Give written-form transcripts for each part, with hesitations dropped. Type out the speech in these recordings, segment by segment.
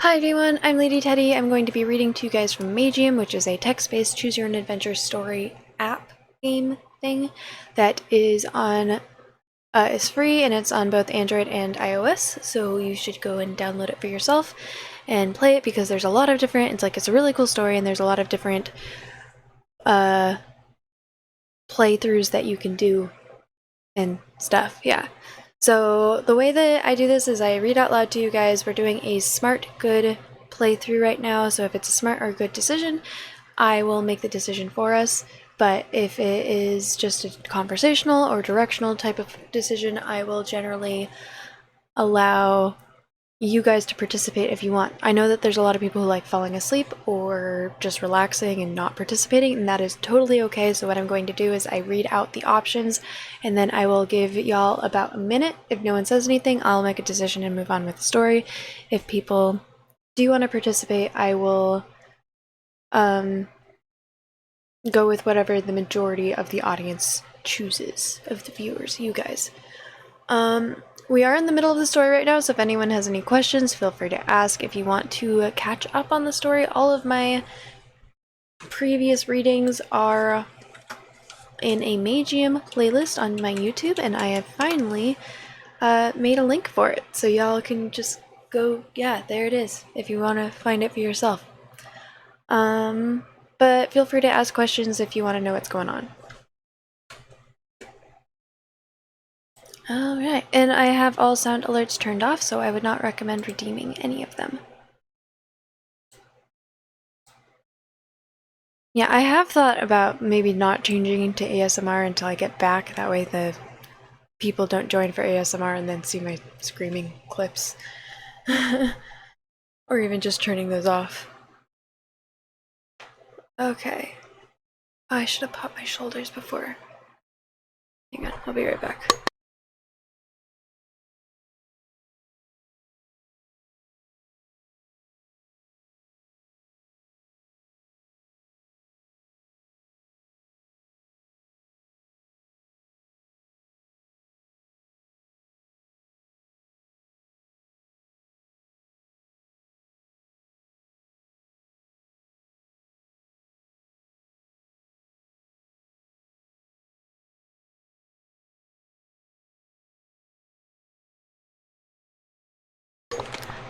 Hi everyone, I'm Lady Teddy. I'm going to be reading to you guys from Magium, which is a text-based choose-your-own-adventure story app game thing that is on is free, and it's on both Android and iOS, so you should go and download it for yourself and play it because there's a lot of different, it's a really cool story and there's a lot of different playthroughs that you can do and stuff, yeah. So the way that I do this is I read out loud to you guys. We're doing a smart, good playthrough right now, so if it's a smart or good decision, I will make the decision for us. But if it is just a conversational or directional type of decision, I will generally allow you guys to participate if you want. I know that there's a lot of people who like falling asleep or just relaxing and not participating, and that is totally okay. So what I'm going to do is I read out the options, and then I will give y'all about a minute. If no one says anything, I'll make a decision and move on with the story. If people do want to participate, I will go with whatever the majority of the audience chooses, of the viewers, you guys. We are in the middle of the story right now, so if anyone has any questions, feel free to ask. If you want to catch up on the story, all of my previous readings are in a Magium playlist on my YouTube, and I have finally made a link for it, so y'all can just go, yeah, there it is, if you want to find it for yourself. But feel free to ask questions if you want to know what's going on. Alright, and I have all sound alerts turned off, so I would not recommend redeeming any of them. Yeah, I have thought about maybe not changing to ASMR until I get back, that way the people don't join for ASMR and then see my screaming clips. Or even just turning those off. Okay. I should have popped my shoulders before. Hang on, I'll be right back.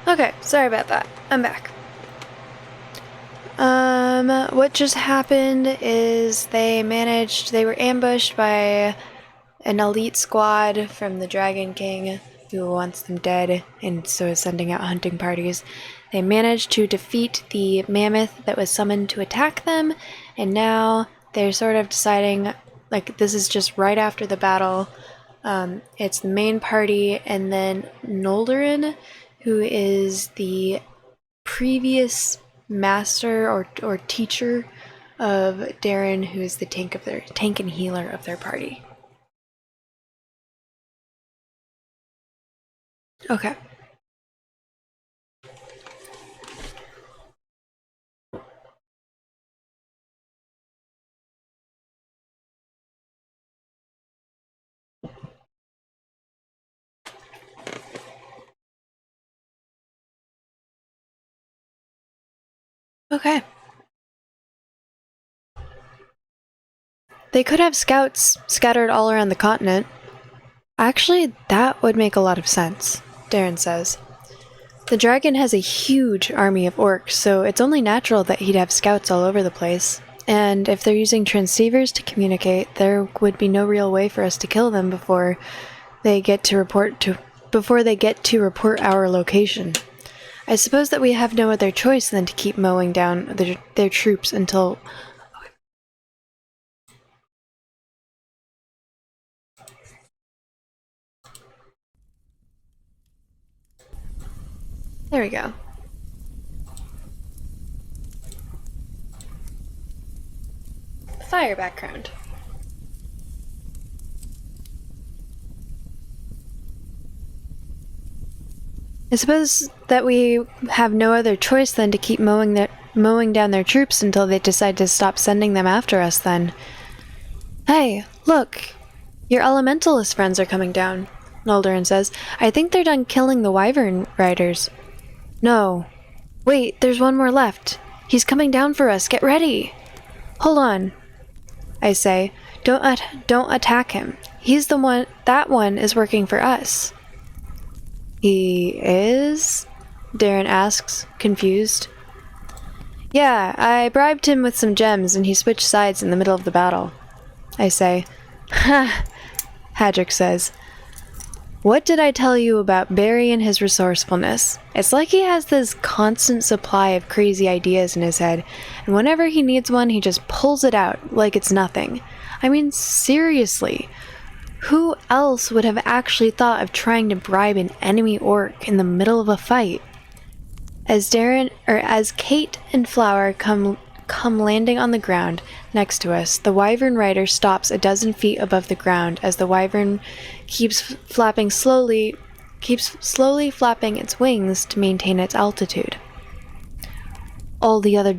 Okay, sorry about that. I'm back. What just happened is they were ambushed by an elite squad from the Dragon King, who wants them dead, and so is sending out hunting parties. They managed to defeat the mammoth that was summoned to attack them, and now they're sort of deciding, like, this is just right after the battle. It's the main party, and then Noldorin, who is the previous master or teacher of Darren, who is the tank and healer of their party. Okay. Okay. They could have scouts scattered all around the continent. Actually, that would make a lot of sense, Darren says. The dragon has a huge army of orcs, so it's only natural that he'd have scouts all over the place. And if they're using transceivers to communicate, there would be no real way for us to kill them before they get to report our location. I suppose that we have no other choice than to keep mowing down their troops until... There we go. Fire background. I suppose that we have no other choice than to keep mowing down their troops until they decide to stop sending them after us then. Hey, look! Your elementalist friends are coming down, Noldorin says. I think they're done killing the wyvern riders. No. Wait, there's one more left. He's coming down for us. Get ready. Hold on, I say. Don't attack him. He's the one. That one is working for us. He is? Darren asks, confused. Yeah, I bribed him with some gems and he switched sides in the middle of the battle, I say. Ha, Hadrick says. What did I tell you about Barry and his resourcefulness? It's like he has this constant supply of crazy ideas in his head, and whenever he needs one, he just pulls it out like it's nothing. I mean, seriously. Who else would have actually thought of trying to bribe an enemy orc in the middle of a fight? As Kate and Flower come landing on the ground next to us, the wyvern rider stops a dozen feet above the ground as the wyvern keeps slowly flapping its wings to maintain its altitude. All the other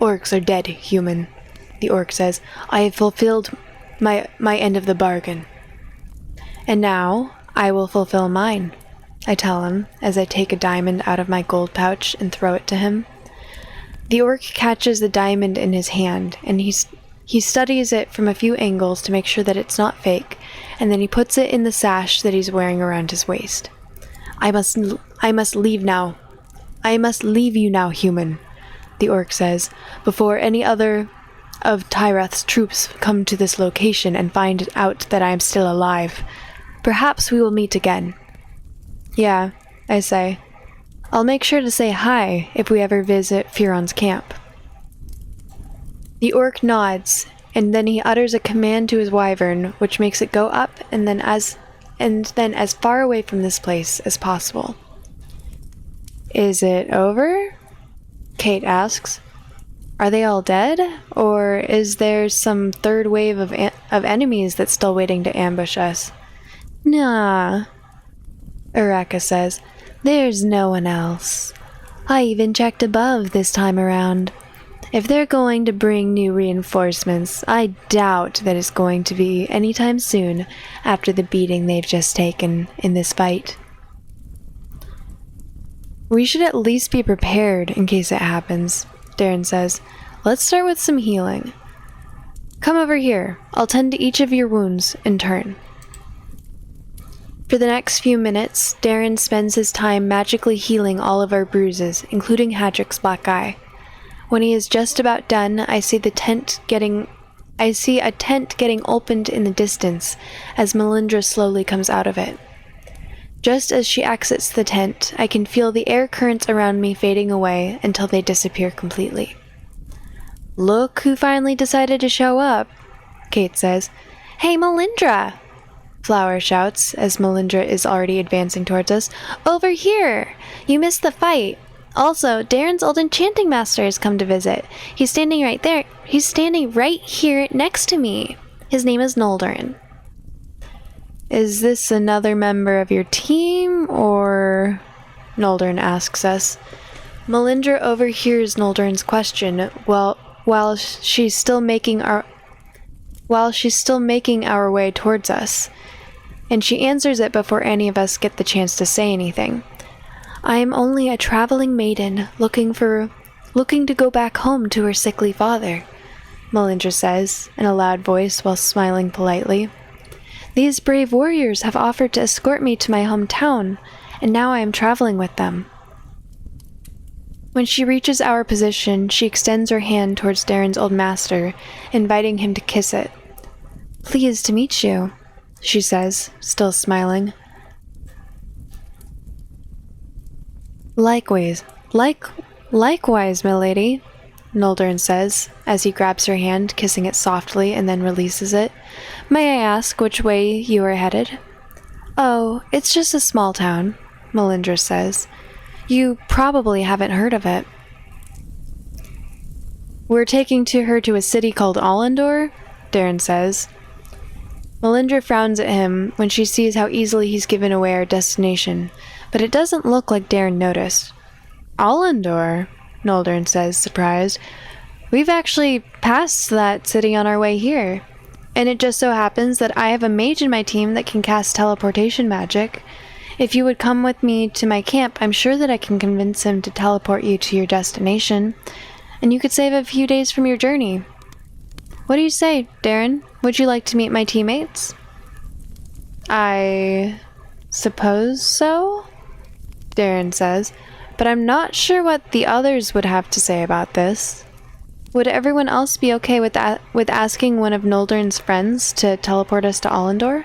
orcs are dead, human, the orc says. I have fulfilled my end of the bargain. And now I will fulfill mine, I tell him as I take a diamond out of my gold pouch and throw it to him. The orc catches the diamond in his hand, and he studies it from a few angles to make sure that it's not fake, and then he puts it in the sash that he's wearing around his waist. I must leave now. I must leave you now, human, the orc says, before any other of Tyreth's troops come to this location and find out that I am still alive. Perhaps we will meet again. Yeah, I say. I'll make sure to say hi if we ever visit Furon's camp. The orc nods, and then he utters a command to his wyvern, which makes it go up and then as far away from this place as possible. Is it over? Kate asks. Are they all dead, or is there some third wave of enemies that's still waiting to ambush us? Nah, Uraka says. There's no one else. I even checked above this time around. If they're going to bring new reinforcements, I doubt that it's going to be anytime soon after the beating they've just taken in this fight. We should at least be prepared in case it happens, Darren says. Let's start with some healing. Come over here. I'll tend to each of your wounds in turn. For the next few minutes, Darren spends his time magically healing all of our bruises, including Hadrick's black eye. When he is just about done, I see a tent getting opened in the distance as Melindra slowly comes out of it. Just as she exits the tent, I can feel the air currents around me fading away until they disappear completely. Look who finally decided to show up, Kate says. Hey, Melindra! Flower shouts as Melindra is already advancing towards us. Over here! You missed the fight. Also, Darren's old enchanting master has come to visit. He's standing right there. He's standing right here next to me. His name is Noldorin. Is this another member of your team, or... Noldorin asks us. Melindra overhears Noldorin's question while she's still making our way towards us, and she answers it before any of us get the chance to say anything. I am only a traveling maiden looking to go back home to her sickly father, Melindra says in a loud voice while smiling politely. These brave warriors have offered to escort me to my hometown, and now I am traveling with them. When she reaches our position, she extends her hand towards Darren's old master, inviting him to kiss it. Pleased to meet you, she says, still smiling. Likewise, milady, Noldorin says, as he grabs her hand, kissing it softly and then releases it. May I ask which way you are headed? Oh, it's just a small town, Melindra says. You probably haven't heard of it. We're taking her to a city called Allendor, Darren says. Melindra frowns at him when she sees how easily he's given away our destination, but it doesn't look like Darren noticed. Allendor? Noldorin says, surprised. We've actually passed that city on our way here, and it just so happens that I have a mage in my team that can cast teleportation magic. If you would come with me to my camp, I'm sure that I can convince him to teleport you to your destination, and you could save a few days from your journey. What do you say, Darren? Would you like to meet my teammates? I suppose so, Darren says, but I'm not sure what the others would have to say about this. Would everyone else be okay with asking one of Noldern's friends to teleport us to Allendor?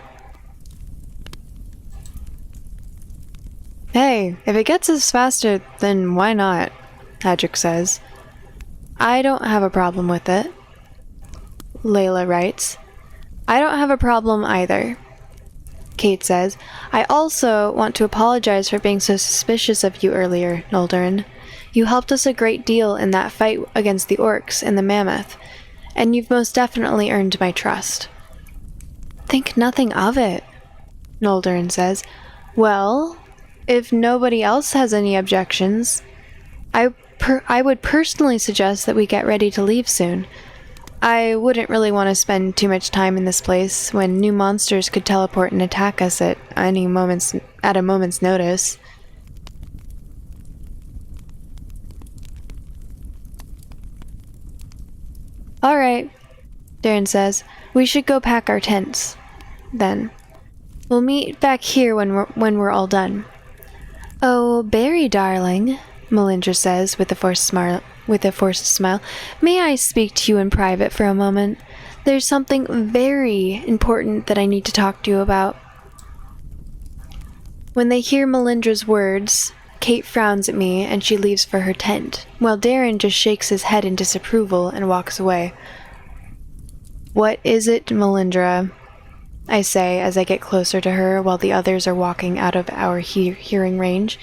Hey, if it gets us faster, then why not? Hadrick says. I don't have a problem with it. Layla writes. I don't have a problem either. Kate says, I also want to apologize for being so suspicious of you earlier, Noldern. You helped us a great deal in that fight against the orcs and the mammoth, and you've most definitely earned my trust. Think nothing of it, Noldern says. Well, if nobody else has any objections, I would personally suggest that we get ready to leave soon. I wouldn't really want to spend too much time in this place when new monsters could teleport and attack us at a moment's notice. All right, Darren says. We should go pack our tents. Then we'll meet back here when we're all done. Oh, Barry, darling, Melindra says with a forced smile. May I speak to you in private for a moment? There's something very important that I need to talk to you about. When they hear Melindra's words, Kate frowns at me and she leaves for her tent, while Darren just shakes his head in disapproval and walks away. What is it, Melindra? I say as I get closer to her while the others are walking out of our hearing range.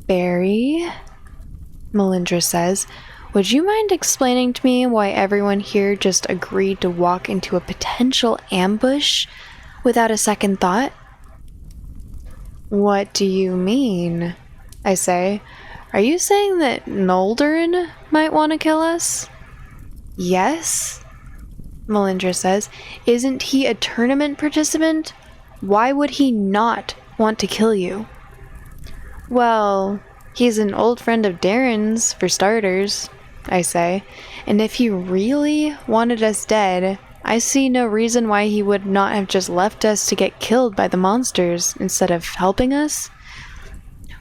Barry? Melindra says, would you mind explaining to me why everyone here just agreed to walk into a potential ambush without a second thought? What do you mean? I say. Are you saying that Noldern might want to kill us? Yes, Melindra says. Isn't he a tournament participant? Why would he not want to kill you? Well, he's an old friend of Darren's, for starters, I say, and if he really wanted us dead, I see no reason why he would not have just left us to get killed by the monsters instead of helping us.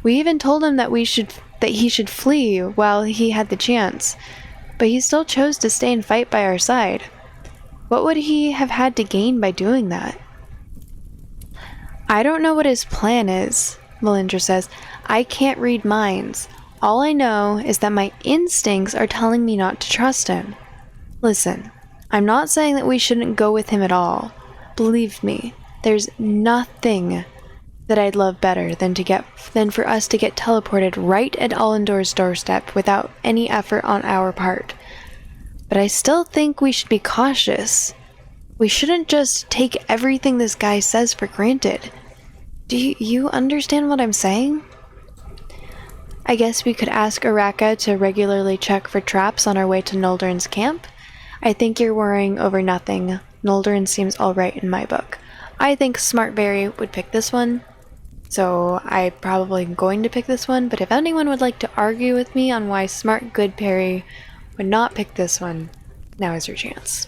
We even told him that he should flee while he had the chance, but he still chose to stay and fight by our side. What would he have had to gain by doing that? I don't know what his plan is, Melindra says. I can't read minds. All I know is that my instincts are telling me not to trust him. Listen, I'm not saying that we shouldn't go with him at all. Believe me, there's nothing that I'd love better than for us to get teleported right at Allendor's doorstep without any effort on our part. But I still think we should be cautious. We shouldn't just take everything this guy says for granted. Do you understand what I'm saying? I guess we could ask Araka to regularly check for traps on our way to Noldern's camp. I think you're worrying over nothing. Noldern seems alright in my book. I think Smart Berry would pick this one, so I'm probably going to pick this one, but if anyone would like to argue with me on why Smart Good Berry would not pick this one, now is your chance.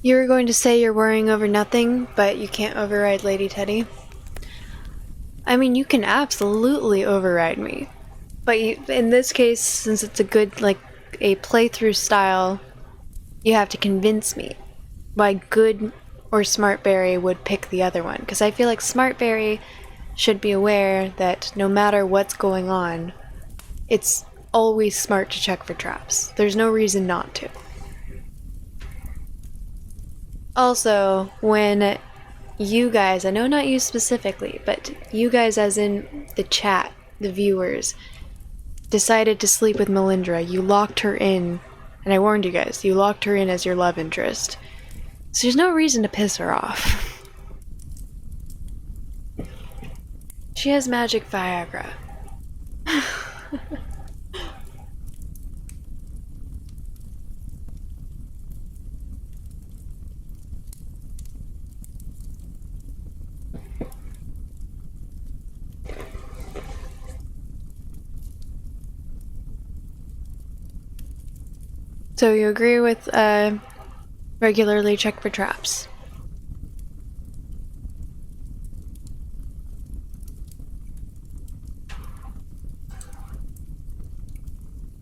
You were going to say you're worrying over nothing, but you can't override Lady Teddy. I mean, you can absolutely override me. But in this case, since it's a playthrough style, you have to convince me why Good or Smartberry would pick the other one. Because I feel like Smartberry should be aware that no matter what's going on, it's always smart to check for traps. There's no reason not to. Also, when you guys, I know not you specifically, but you guys as in the chat, the viewers, decided to sleep with Melindra, you locked her in, and I warned you guys, you locked her in as your love interest. So there's no reason to piss her off. She has magic Viagra. So you agree with regularly check for traps?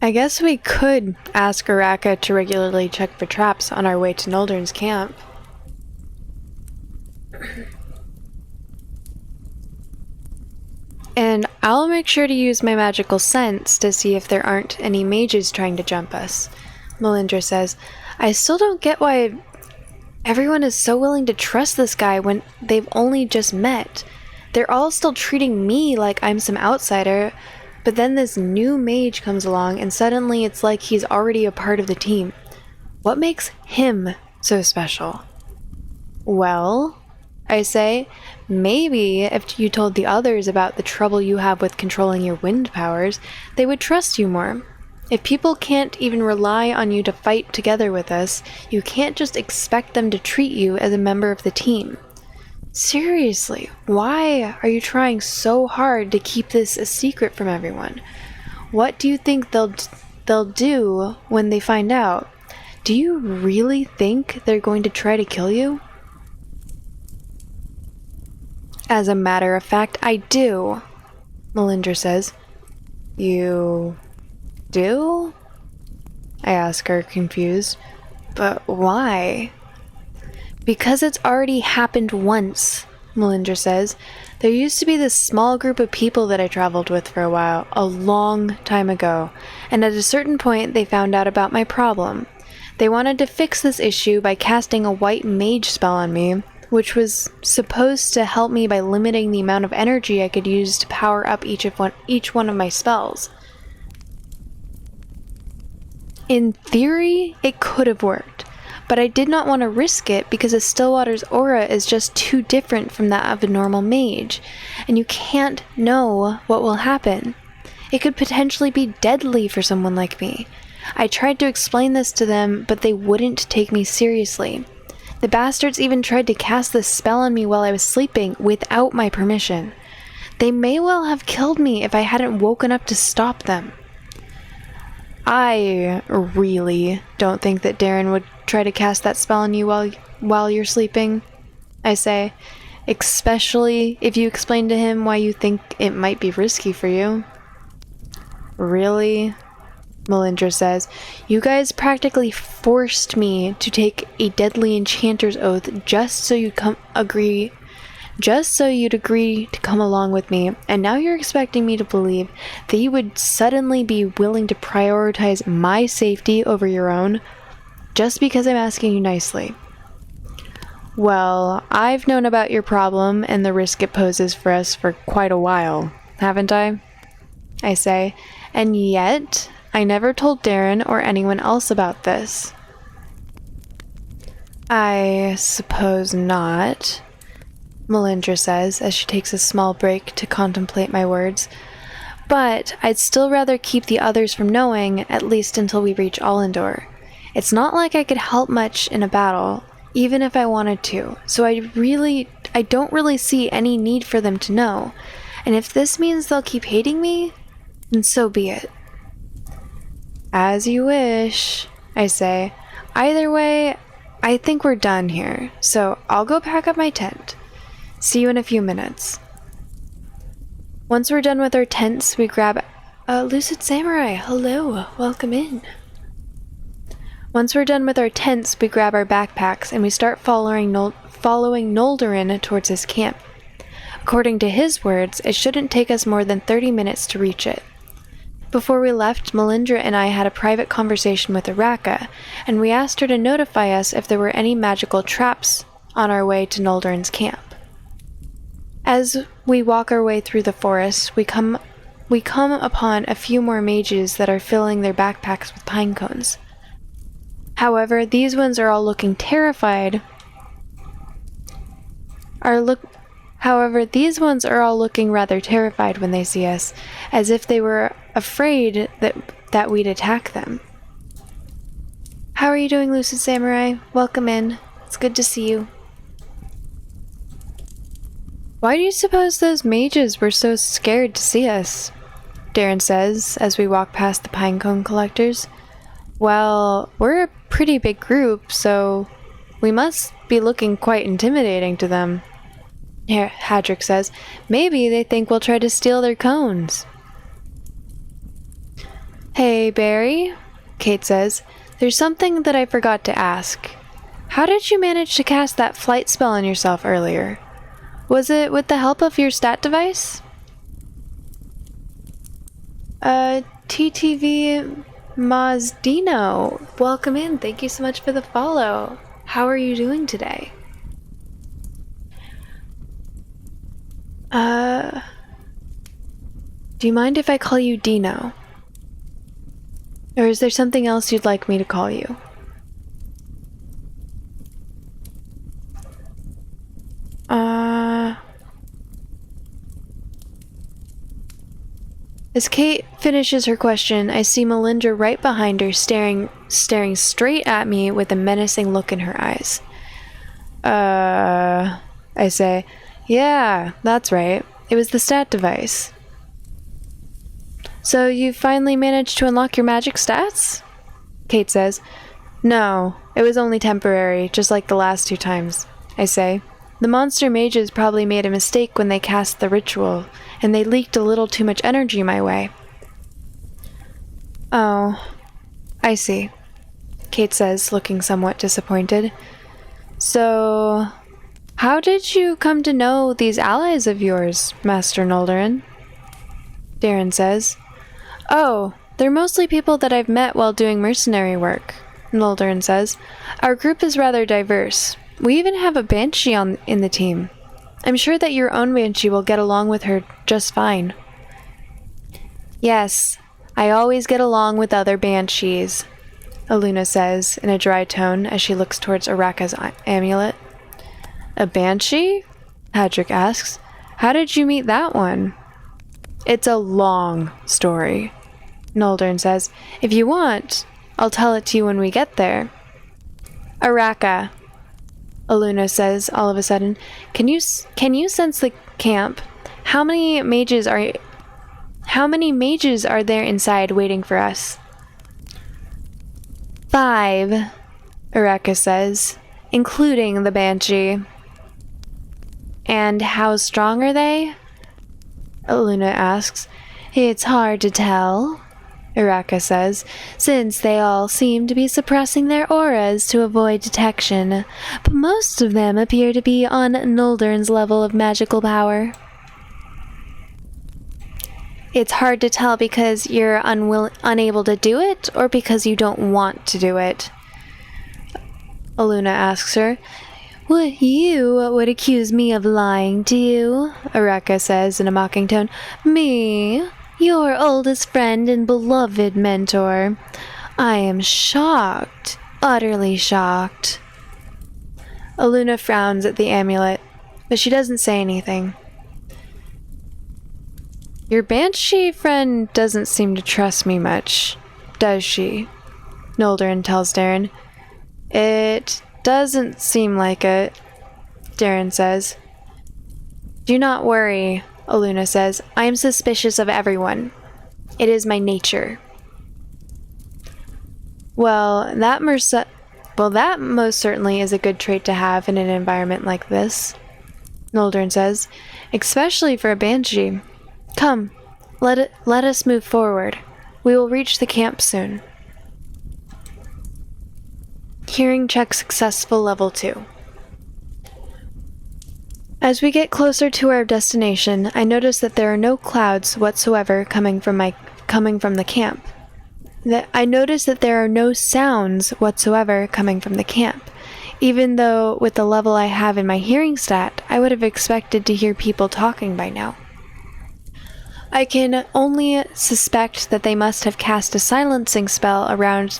I guess we could ask Araka to regularly check for traps on our way to Noldern's camp. And I'll make sure to use my magical sense to see if there aren't any mages trying to jump us. Melindra says, I still don't get why everyone is so willing to trust this guy when they've only just met. They're all still treating me like I'm some outsider, but then this new mage comes along and suddenly it's like he's already a part of the team. What makes him so special? Well, I say, maybe if you told the others about the trouble you have with controlling your wind powers, they would trust you more. If people can't even rely on you to fight together with us, you can't just expect them to treat you as a member of the team. Seriously, why are you trying so hard to keep this a secret from everyone? What do you think they'll do when they find out? Do you really think they're going to try to kill you? As a matter of fact, I do, Melindra says. You do? I ask her, confused. But why? Because it's already happened once, Melindra says. There used to be this small group of people that I traveled with for a while, a long time ago, and at a certain point they found out about my problem. They wanted to fix this issue by casting a white mage spell on me, which was supposed to help me by limiting the amount of energy I could use to power up each one of my spells. In theory, it could have worked, but I did not want to risk it because a Stillwater's aura is just too different from that of a normal mage, and you can't know what will happen. It could potentially be deadly for someone like me. I tried to explain this to them, but they wouldn't take me seriously. The bastards even tried to cast this spell on me while I was sleeping without my permission. They may well have killed me if I hadn't woken up to stop them. I really don't think that Darren would try to cast that spell on you while you're sleeping, I say, especially if you explain to him why you think it might be risky for you. Really? Melindra says, you guys practically forced me to take a deadly enchanter's oath just so you'd agree to come along with me, and now you're expecting me to believe that you would suddenly be willing to prioritize my safety over your own, just because I'm asking you nicely. Well, I've known about your problem and the risk it poses for us for quite a while, haven't I? I say, and yet I never told Darren or anyone else about this. I suppose not, Melindra says as she takes a small break to contemplate my words. But I'd still rather keep the others from knowing, at least until we reach Allendor. It's not like I could help much in a battle, even if I wanted to, so I don't really see any need for them to know. And if this means they'll keep hating me, then so be it. As you wish, I say. Either way, I think we're done here, so I'll go pack up my tent. See you in a few minutes. Once we're done with our tents, we grab Lucid Samurai. Hello, welcome in. Once we're done with our tents, we grab our backpacks and we start following Noldorin towards his camp. According to his words, it shouldn't take us more than 30 minutes to reach it. Before we left, Melindra and I had a private conversation with Araka, and we asked her to notify us if there were any magical traps on our way to Noldorin's camp. As we walk our way through the forest, we come upon a few more mages that are filling their backpacks with pine cones. However, these ones are all looking terrified. However, these ones are all looking rather terrified when they see us, as if they were afraid that we'd attack them. How are you doing, Lucid Samurai? Welcome in. It's good to see you. Why do you suppose those mages were so scared to see us? Darren says, as we walk past the pinecone collectors. Well, we're a pretty big group, so we must be looking quite intimidating to them. Hadrick says, maybe they think we'll try to steal their cones. Hey, Barry, Kate says, there's something that I forgot to ask. How did you manage to cast that flight spell on yourself earlier? Was it with the help of your stat device? TTV Mazdino, welcome in. Thank you so much for the follow. How are you doing today? Do you mind if I call you Dino? Or is there something else you'd like me to call you? As Kate finishes her question, I see Melindra right behind her, staring straight at me with a menacing look in her eyes. I say, yeah, that's right. It was the stat device. So you finally managed to unlock your magic stats? Kate says, no, it was only temporary, just like the last 2 times. I say, the monster mages probably made a mistake when they cast the ritual, and they leaked a little too much energy my way. Oh, I see, Kate says, looking somewhat disappointed. So, how did you come to know these allies of yours, Master Noldorin? Darren says, oh, they're mostly people that I've met while doing mercenary work, Noldorin says. Our group is rather diverse. We even have a banshee in the team. I'm sure that your own banshee will get along with her just fine. Yes, I always get along with other banshees, Aluna says in a dry tone as she looks towards Araka's amulet. A banshee? Hadrick asks. How did you meet that one? It's a long story, Noldorin says. If you want, I'll tell it to you when we get there. Araka, Aluna says all of a sudden, can you sense the camp? How many mages are there inside waiting for us? 5, Araka says, including the banshee. And how strong are they? Aluna asks. It's hard to tell, Araka says, since they all seem to be suppressing their auras to avoid detection, but most of them appear to be on Noldorin's level of magical power. It's hard to tell because you're unable to do it, or because you don't want to do it? Aluna asks her. You would accuse me of lying to you, Araka says in a mocking tone. Me, your oldest friend and beloved mentor. I am shocked, utterly shocked. Aluna frowns at the amulet, but she doesn't say anything. Your banshee friend doesn't seem to trust me much, does she? Noldorin tells Darren. It doesn't seem like it, Darren says. Do not worry, Aluna says. I am suspicious of everyone. It is my nature. Well, that Well, that most certainly is a good trait to have in an environment like this, Noldrin says, especially for a banshee. Come, let us move forward. We will reach the camp soon. Hearing check successful level 2. As we get closer to our destination, I notice that there are no clouds whatsoever coming from the camp. I notice that there are no sounds whatsoever coming from the camp, even though with the level I have in my hearing stat, I would have expected to hear people talking by now. I can only suspect that they must have cast a silencing spell around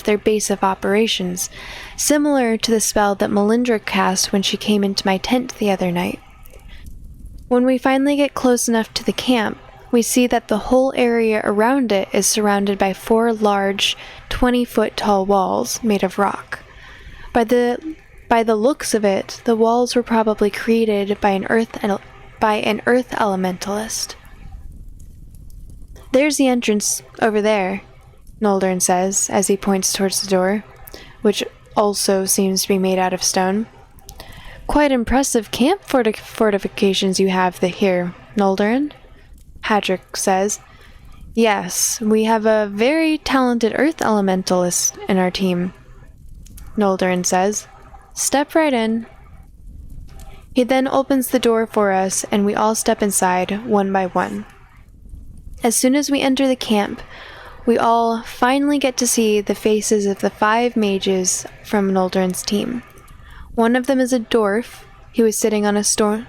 their base of operations, similar to the spell that Melindra cast when she came into my tent the other night. When we finally get close enough to the camp, we see that the whole area around it is surrounded by 4 large, 20-foot tall walls made of rock. By the looks of it, the walls were probably created by an earth elementalist. There's the entrance over there, Noldrin says as he points towards the door, which also seems to be made out of stone. Quite impressive camp fortifications you have here, Noldrin, Hadrick says. Yes, we have a very talented earth elementalist in our team, Noldrin says. Step right in. He then opens the door for us, and we all step inside, one by one. As soon as we enter the camp, we all finally get to see the faces of the 5 mages from Noldrin's team. One of them is a dwarf who is sitting on a stone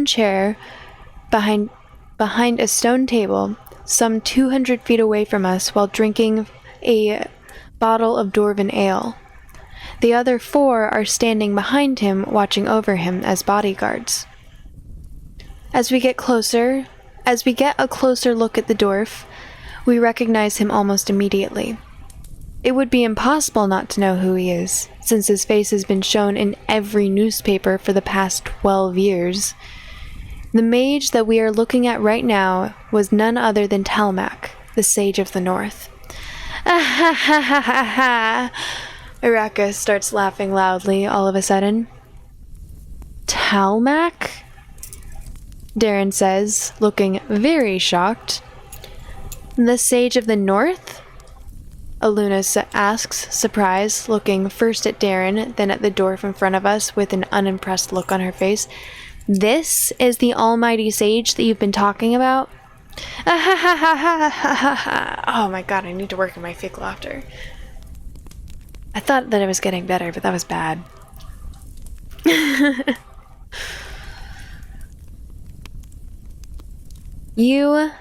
chair behind a stone table, some 200 feet away from us, while drinking a bottle of dwarven ale. The other 4 are standing behind him, watching over him as bodyguards. As we get a closer look at the dwarf, we recognize him almost immediately. It would be impossible not to know who he is, since his face has been shown in every newspaper for the past 12 years. The mage that we are looking at right now was none other than Talmak, the Sage of the North. Ah ha ha ha ha ha! Araka starts laughing loudly all of a sudden. Talmak? Darren says, looking very shocked. The Sage of the North? Aluna asks, surprised, looking first at Darren, then at the dwarf in front of us with an unimpressed look on her face. This is the almighty sage that you've been talking about? Oh my god, I need to work on my fake laughter. I thought that it was getting better, but that was bad. You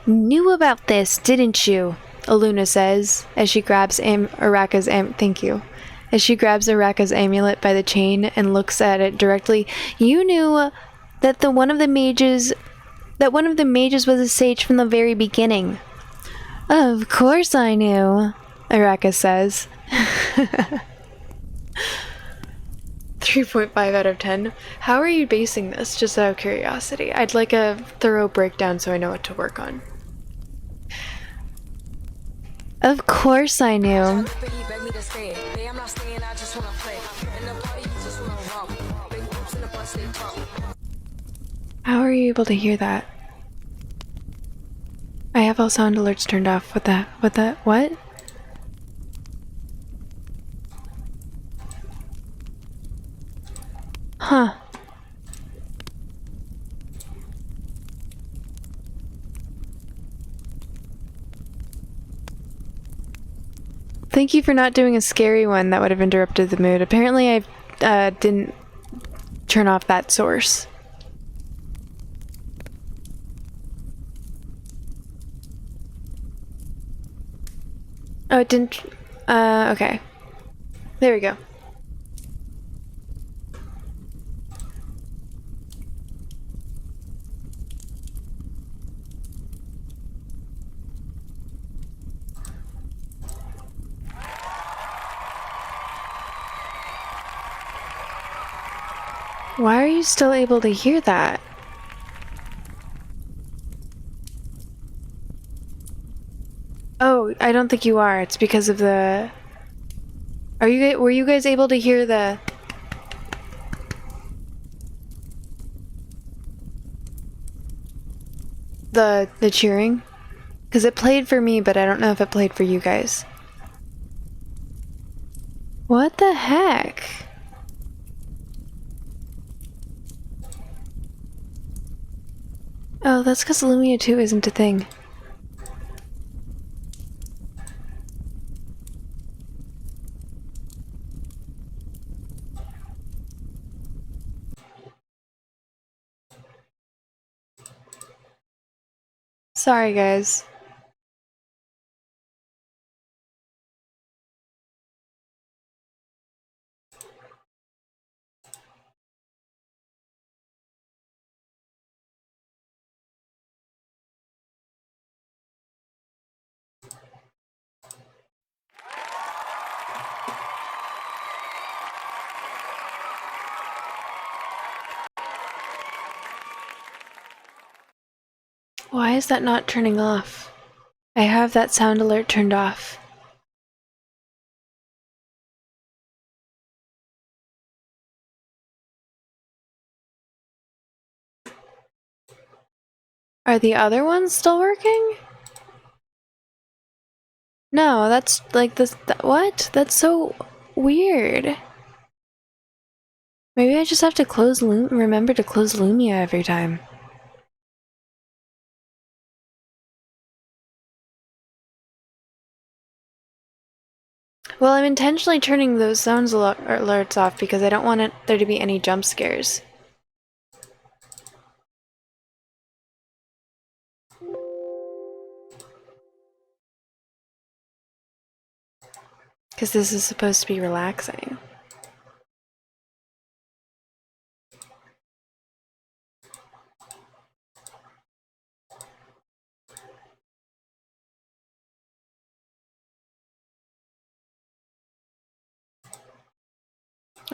knew about this, didn't you? Aluna says as she grabs Araka's As she grabs Araka's amulet by the chain and looks at it directly. You knew that one of the mages was a sage from the very beginning. Of course I knew, Araka says. 3.5 out of 10. How are you basing this, just out of curiosity? I'd like a thorough breakdown so I know what to work on. Of course I knew. How are you able to hear that? I have all sound alerts turned off. What? Huh. Thank you for not doing a scary one that would have interrupted the mood. Apparently I didn't turn off that source. Oh, it didn't... okay. There we go. Why are you still able to hear that? Oh, I don't think you are. It's because of the... Were you guys able to hear the cheering? Because it played for me, but I don't know if it played for you guys. What the heck? Oh, that's because Lumia 2 isn't a thing. Sorry, guys. Why is that not turning off? I have that sound alert turned off. Are the other ones still working? No, that's like this. What? That's so weird. Maybe I just have to remember to close Lumia every time. Well, I'm intentionally turning those sounds alerts off because I don't want there to be any jump scares. Because this is supposed to be relaxing.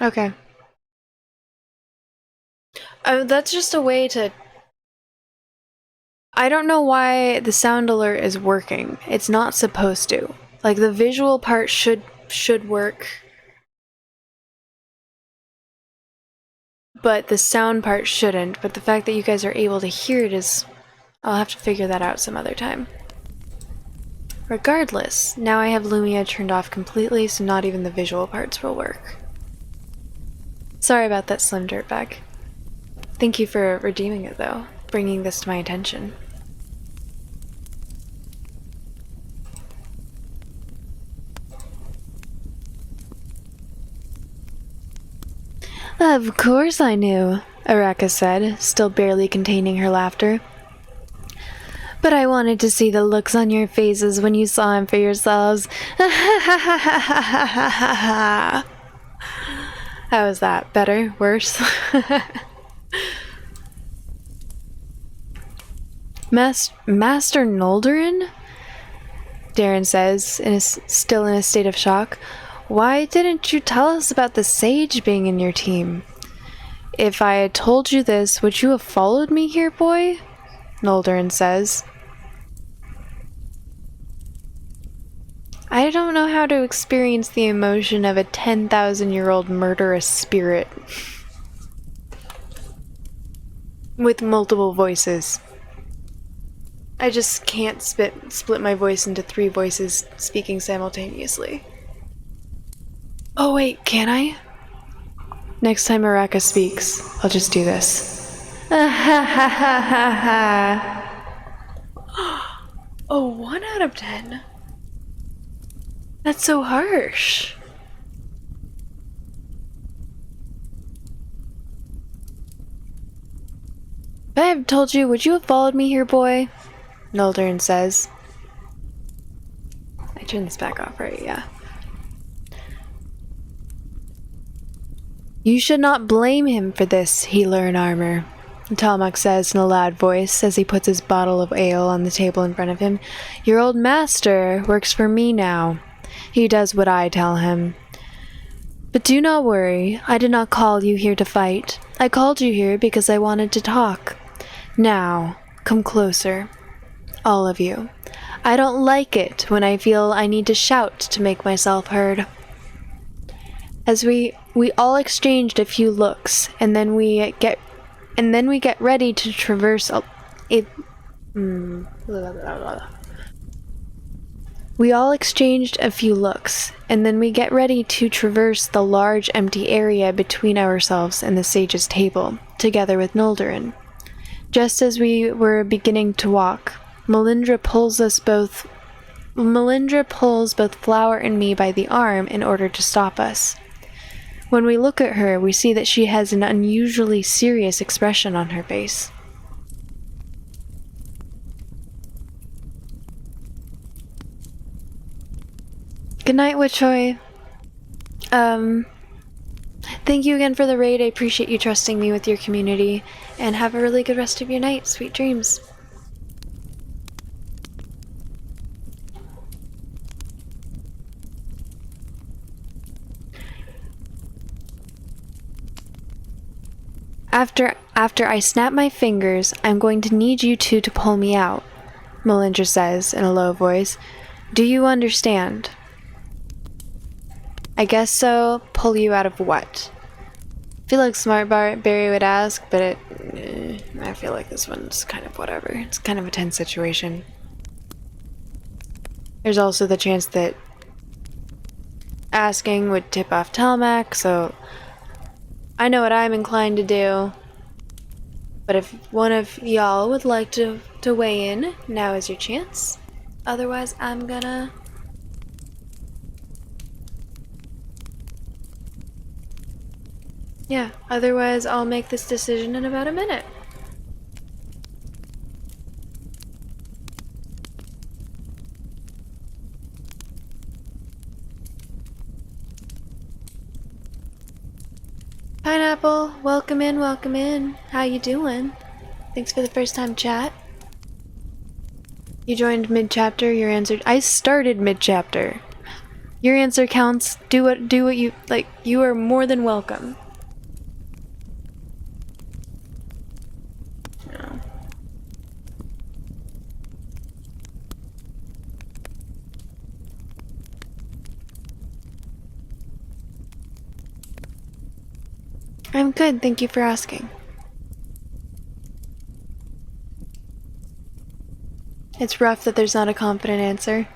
Okay. Oh, that's just a way to... I don't know why the sound alert is working. It's not supposed to. Like, the visual part should work. But the sound part shouldn't. But the fact that you guys are able to hear it is... I'll have to figure that out some other time. Regardless, now I have Lumia turned off completely, so not even the visual parts will work. Sorry about that, Slim Dirtbag. Thank you for redeeming it, though, bringing this to my attention. Of course I knew, Araka said, still barely containing her laughter. But I wanted to see the looks on your faces when you saw him for yourselves. How was that? Better? Worse? Master Noldorin? Darren says, still in a state of shock. Why didn't you tell us about the sage being in your team? If I had told you this, would you have followed me here, boy? Noldorin says. I don't know how to experience the emotion of a 10,000-year-old murderous spirit. With multiple voices. I just can't split my voice into 3 voices speaking simultaneously. Oh wait, can I? Next time Araka speaks, I'll just do this. Oh, 1 out of 10. That's so harsh. If I have told you, would you have followed me here, boy? Noldorin says. I turned this back off, right? Yeah. You should not blame him for this, healer in armor, Talmok says in a loud voice as he puts his bottle of ale on the table in front of him. Your old master works for me now. He does what I tell him. But do not worry, I did not call you here to fight. I called you here because I wanted to talk. Now, come closer. All of you. I don't like it when I feel I need to shout to make myself heard. As we all exchanged a few looks, and then we get ready to traverse We all exchanged a few looks, and then we get ready to traverse the large empty area between ourselves and the sage's table, together with Noldorin. Just as we were beginning to walk, Melindra pulls both Flower and me by the arm in order to stop us. When we look at her, we see that she has an unusually serious expression on her face. Good night, Witchoy. Thank you again for the raid. I appreciate you trusting me with your community, and have a really good rest of your night. Sweet dreams. After I snap my fingers, I'm going to need you two to pull me out, Melindra says in a low voice. Do you understand? I guess so. Pull you out of what? I feel like Smart Barry would ask, but I feel like this one's kind of whatever. It's kind of a tense situation. There's also the chance that asking would tip off Telemac, so I know what I'm inclined to do. But if one of y'all would like to weigh in, now is your chance. Otherwise, I'm gonna... Yeah, otherwise I'll make this decision in about a minute. Pineapple, welcome in, welcome in. How you doing? Thanks for the first time chat. You joined mid-chapter, your answer... I started mid-chapter. Your answer counts. Do what you... like, you are more than welcome. No. I'm good, thank you for asking. It's rough that there's not a confident answer.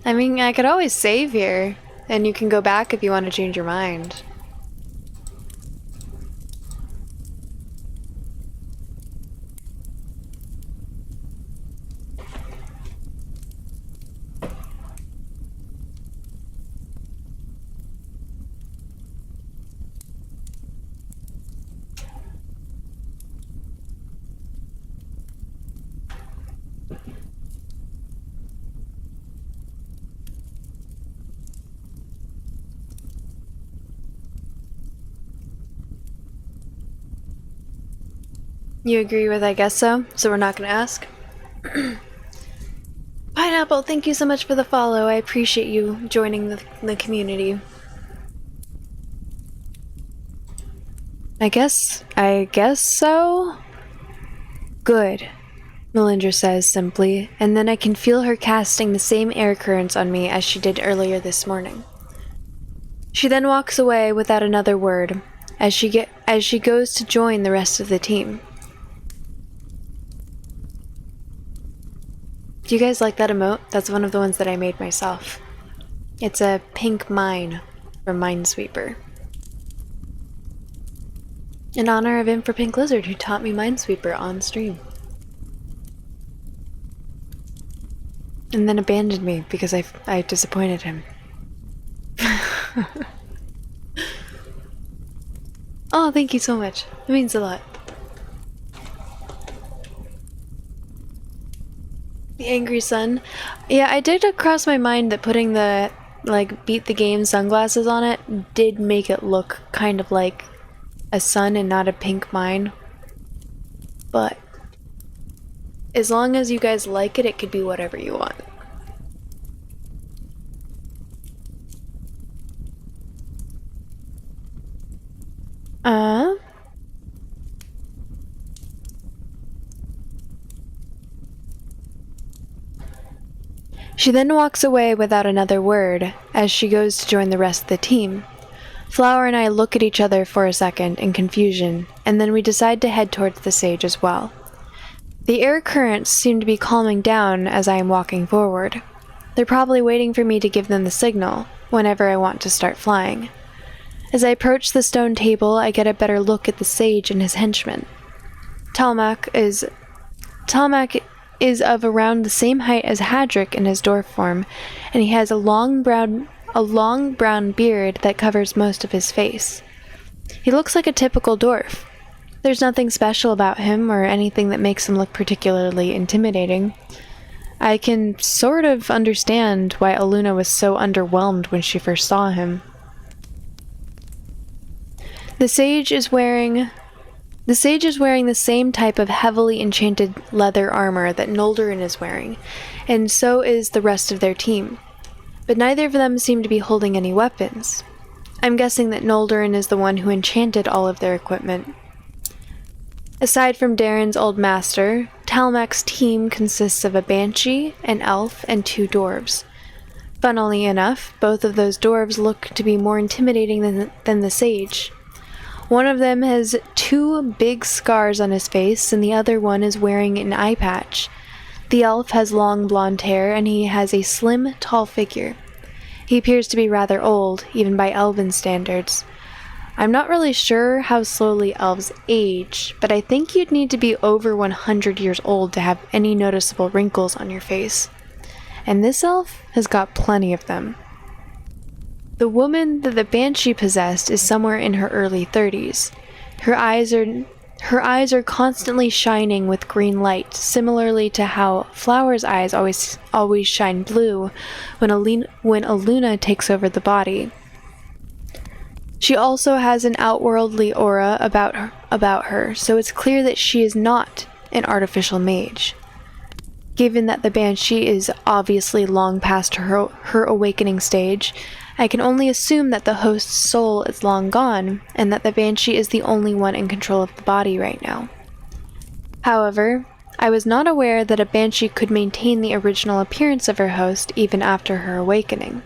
I mean, I could always save here, and you can go back if you want to change your mind. You agree with I guess so? So we're not gonna ask? Pineapple, thank you so much for the follow. I appreciate you joining the community. I guess so? Good, Melindra says simply, and then I can feel her casting the same air currents on me as she did earlier this morning. She then walks away without another word, as she goes to join the rest of the team. Do you guys like that emote? That's one of the ones that I made myself. It's a pink mine from Minesweeper. In honor of Imp for Pink Lizard, who taught me Minesweeper on stream. And then abandoned me because I disappointed him. Oh, thank you so much. It means a lot. The Angry Sun. Yeah, I did cross my mind that putting the, like, beat the game sunglasses on it did make it look kind of like a sun and not a pink mine. But as long as you guys like it, it could be whatever you want. She then walks away without another word as she goes to join the rest of the team. Flower and I look at each other for a second in confusion, and then we decide to head towards the sage as well. The air currents seem to be calming down as I am walking forward. They're probably waiting for me to give them the signal whenever I want to start flying. As I approach the stone table, I get a better look at the sage and his henchman. Talmak is of around the same height as Hadric in his dwarf form, and he has a long brown beard that covers most of his face. He looks like a typical dwarf. There's nothing special about him or anything that makes him look particularly intimidating. I can sort of understand why Aluna was so underwhelmed when she first saw him. The sage is wearing the same type of heavily enchanted leather armor that Noldorin is wearing, and so is the rest of their team. But neither of them seem to be holding any weapons. I'm guessing that Noldorin is the one who enchanted all of their equipment. Aside from Darren's old master, Talmak's team consists of a banshee, an elf, and 2 dwarves. Funnily enough, both of those dwarves look to be more intimidating than the sage. One of them has 2 big scars on his face, and the other one is wearing an eye patch. The elf has long blonde hair, and he has a slim, tall figure. He appears to be rather old, even by elven standards. I'm not really sure how slowly elves age, but I think you'd need to be over 100 years old to have any noticeable wrinkles on your face. And this elf has got plenty of them. The woman that the banshee possessed is somewhere in her early 30s. Her eyes are constantly shining with green light, similarly to how Flower's eyes always shine blue when Aluna takes over the body. She also has an outworldly aura about her, so it's clear that she is not an artificial mage. Given that the banshee is obviously long past her awakening stage, I can only assume that the host's soul is long gone, and that the banshee is the only one in control of the body right now. However, I was not aware that a banshee could maintain the original appearance of her host even after her awakening.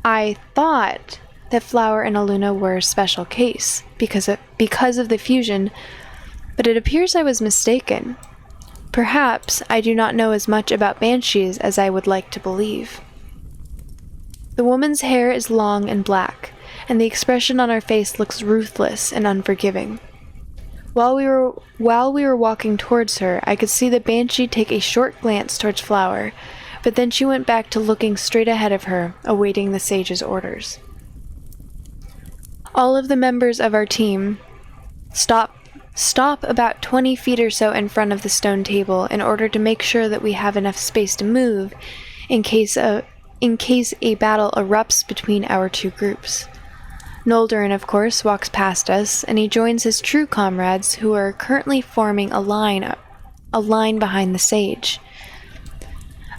I thought that Flower and Aluna were a special case because of the fusion, but it appears I was mistaken. Perhaps I do not know as much about banshees as I would like to believe. The woman's hair is long and black, and the expression on her face looks ruthless and unforgiving. While we were walking towards her, I could see the banshee take a short glance towards Flower, but then she went back to looking straight ahead of her, awaiting the sage's orders. All of the members of our team stop about 20 feet or so in front of the stone table in order to make sure that we have enough space to move in case a battle erupts between our 2 groups. Noldorin, of course, walks past us, and he joins his true comrades who are currently forming a line behind the sage.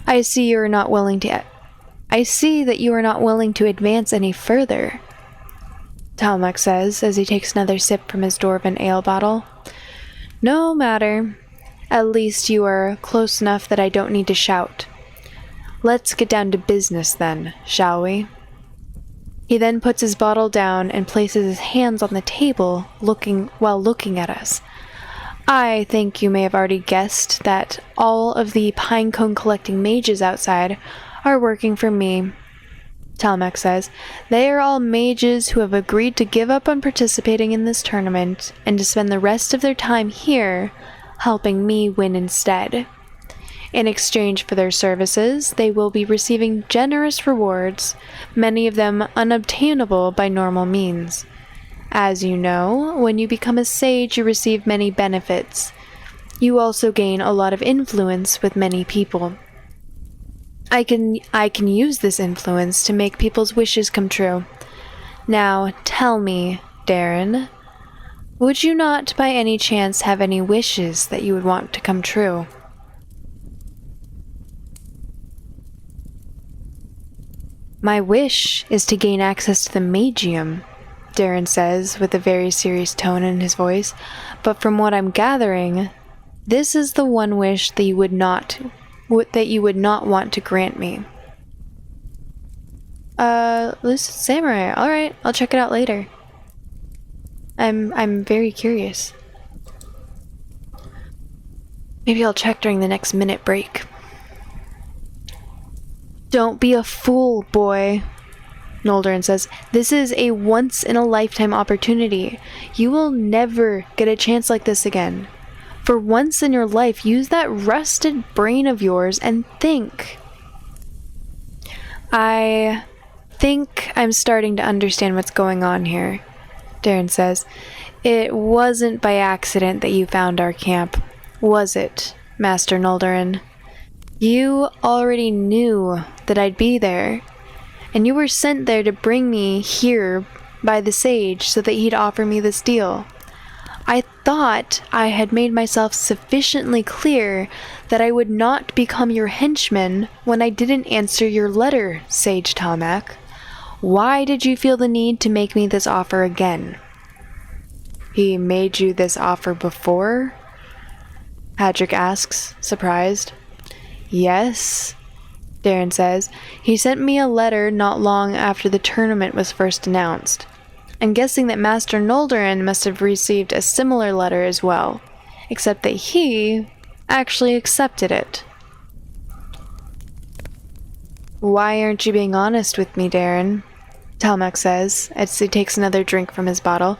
I see that you are not willing to advance any further, Talmak says as he takes another sip from his dwarven ale bottle. No matter. At least you are close enough that I don't need to shout. Let's get down to business then, shall we? He then puts his bottle down and places his hands on the table, looking at us. I think you may have already guessed that all of the pinecone collecting mages outside are working for me, Talmak says. They are all mages who have agreed to give up on participating in this tournament and to spend the rest of their time here helping me win instead. In exchange for their services, they will be receiving generous rewards, many of them unobtainable by normal means. As you know, when you become a sage, you receive many benefits. You also gain a lot of influence with many people. I can use this influence to make people's wishes come true. Now, tell me, Darren, would you not by any chance have any wishes that you would want to come true? My wish is to gain access to the Magium, Darren says with a very serious tone in his voice, but from what I'm gathering, this is the one wish that you would not that you would not want to grant me. Lucid Samurai. Alright, I'll check it out later. I'm very curious. Maybe I'll check during the next minute break. Don't be a fool, boy, Noldorin says. This is a once-in-a-lifetime opportunity. You will never get a chance like this again. For once in your life, use that rusted brain of yours and think. I think I'm starting to understand what's going on here, Darren says. It wasn't by accident that you found our camp, was it, Master Noldorin? You already knew that I'd be there, and you were sent there to bring me here by the sage so that he'd offer me this deal. I thought I had made myself sufficiently clear that I would not become your henchman when I didn't answer your letter, Sage Talmak. Why did you feel the need to make me this offer again? He made you this offer before? Hadrick asks, surprised. Yes, Darren says. He sent me a letter not long after the tournament was first announced. I'm guessing that Master Noldorin must have received a similar letter as well, except that he actually accepted it. Why aren't you being honest with me, Darren? Talmak says, as he takes another drink from his bottle.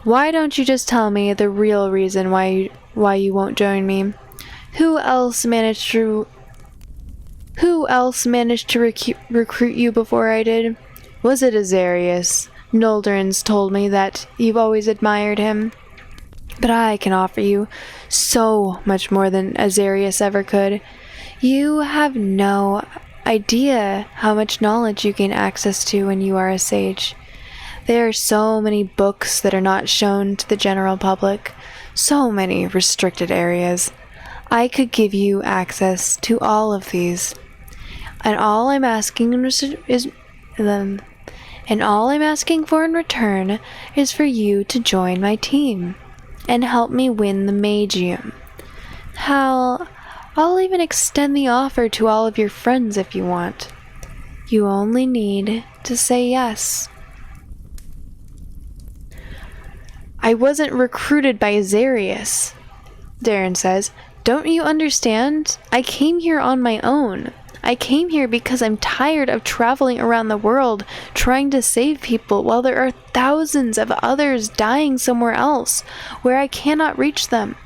Why don't you just tell me the real reason why you won't join me? Who else managed to recruit you before I did? Was it Azarius? Noldorin's told me that you've always admired him. But I can offer you so much more than Azarius ever could. You have no idea how much knowledge you gain access to when you are a sage. There are so many books that are not shown to the general public, so many restricted areas. I could give you access to all of these. And all I'm asking for in return is for you to join my team and help me win the Magium. I'll even extend the offer to all of your friends if you want. You only need to say yes. I wasn't recruited by Azarius, Darren says. Don't you understand? I came here on my own. I came here because I'm tired of traveling around the world trying to save people while there are thousands of others dying somewhere else where I cannot reach them.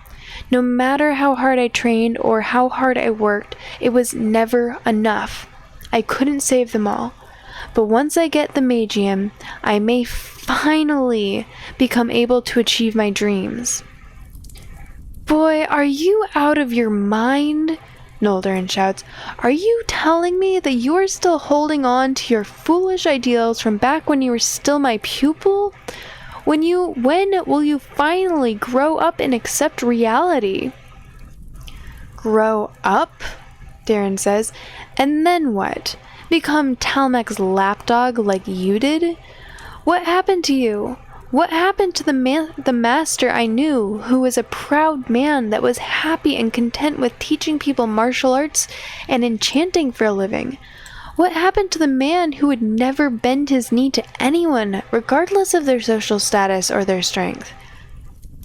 No matter how hard I trained or how hard I worked, it was never enough. I couldn't save them all. But once I get the Magium, I may finally become able to achieve my dreams. Boy, are you out of your mind? Noldorin shouts. Are you telling me that you are still holding on to your foolish ideals from back when you were still my pupil? When will you finally grow up and accept reality? Grow up? Darren says. And then what? Become Talmak's lapdog like you did? What happened to you? What happened to the master I knew, who was a proud man that was happy and content with teaching people martial arts and enchanting for a living? What happened to the man who would never bend his knee to anyone, regardless of their social status or their strength?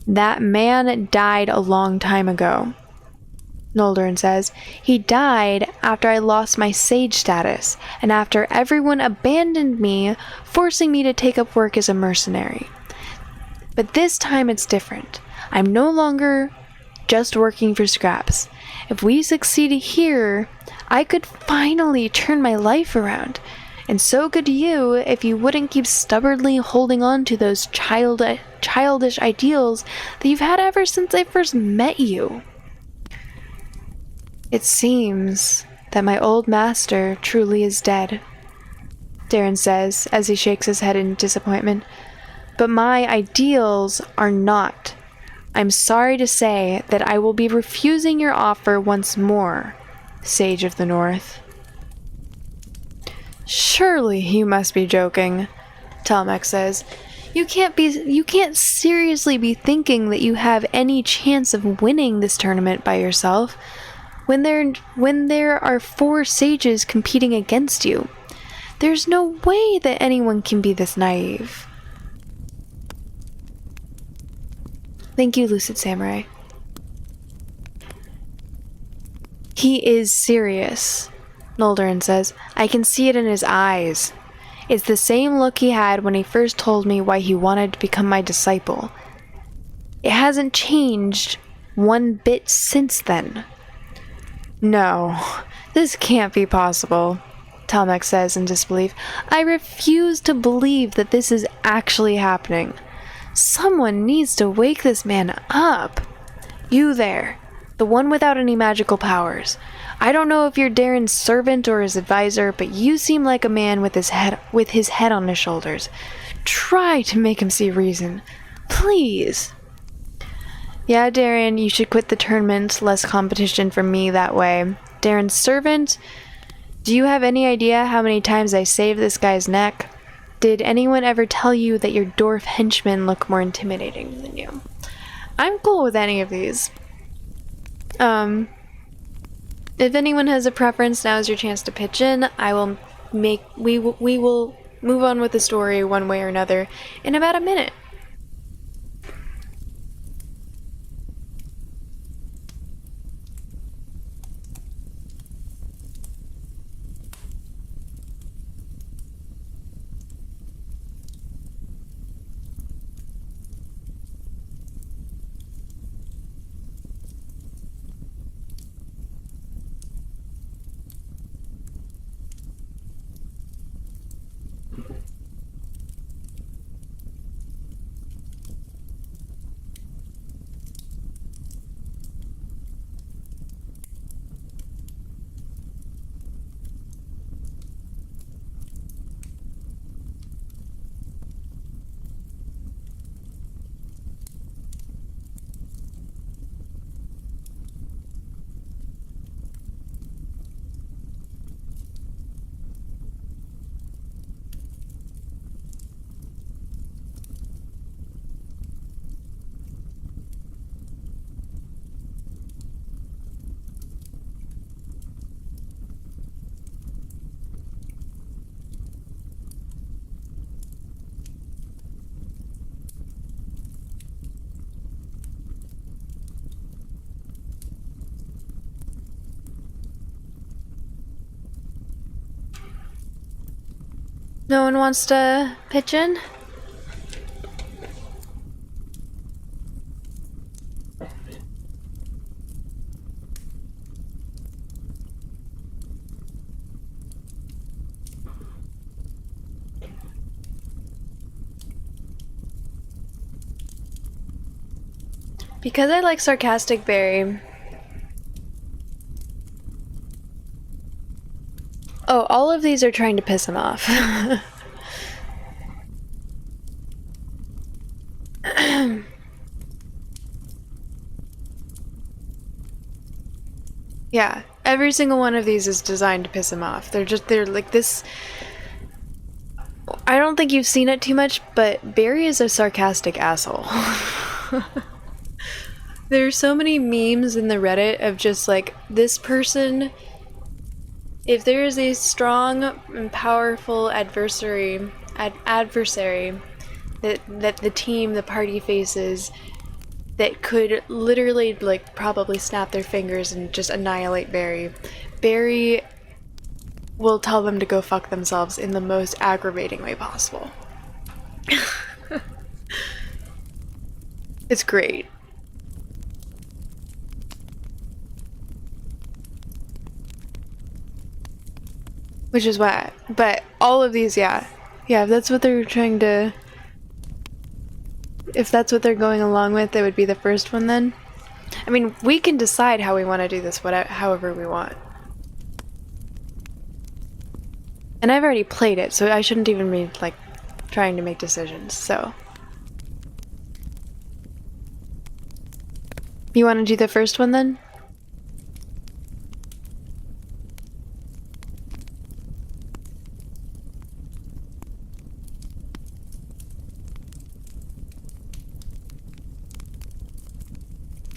That man died a long time ago, Noldorin says. He died after I lost my sage status, and after everyone abandoned me, forcing me to take up work as a mercenary. But this time it's different. I'm no longer just working for scraps. If we succeed here, I could finally turn my life around. And so could you if you wouldn't keep stubbornly holding on to those childish ideals that you've had ever since I first met you. It seems that my old master truly is dead, Darren says as he shakes his head in disappointment. But my ideals are not. I'm sorry to say that I will be refusing your offer once more, Sage of the North. Surely you must be joking, Talmak says. You can't seriously be thinking that you have any chance of winning this tournament by yourself. when there are 4 sages competing against you. There's no way that anyone can be this naive. Thank you, Lucid Samurai. He is serious, Noldorin says. I can see it in his eyes. It's the same look he had when he first told me why he wanted to become my disciple. It hasn't changed one bit since then. No, this can't be possible, Talmek says in disbelief. I refuse to believe that this is actually happening. Someone needs to wake this man up. You there, the one without any magical powers. I don't know if you're Darren's servant or his advisor, but you seem like a man with his head on his shoulders. Try to make him see reason. Please. Yeah, Darren, you should quit the tournament. Less competition for me that way. Darren's servant? Do you have any idea how many times I saved this guy's neck? Did anyone ever tell you that your dwarf henchmen look more intimidating than you? I'm cool with any of these. If anyone has a preference, now is your chance to pitch in. We will move on with the story one way or another in about a minute. No one wants to pitch in? Because I like sarcastic Barry. Oh, all of these are trying to piss him off. Yeah, every single one of these is designed to piss him off. They're like this. I don't think you've seen it too much, but Barry is a sarcastic asshole. There are so many memes in the Reddit of just like this person. If there is a strong and powerful adversary that the party faces that could literally like probably snap their fingers and just annihilate Barry, Barry will tell them to go fuck themselves in the most aggravating way possible. It's great. Which is why, but all of these, yeah, if that's what they're trying to, if that's what they're going along with, it would be the first one then. I mean, we can decide how we want to do this, however we want. And I've already played it, so I shouldn't even be, like, trying to make decisions, so. You want to do the first one then?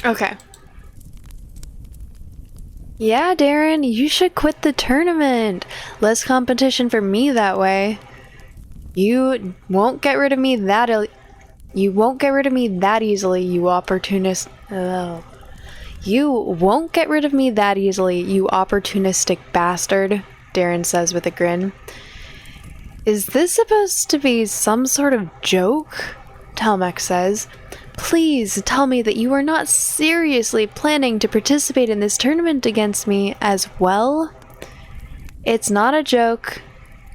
Okay. Yeah, Darren, you should quit the tournament. Less competition for me that way. You won't get rid of me that easily, you opportunist. Ugh. You won't get rid of me that easily, you opportunistic bastard, Darren says with a grin. Is this supposed to be some sort of joke? Talmec says. Please tell me that you are not seriously planning to participate in this tournament against me as well? It's not a joke,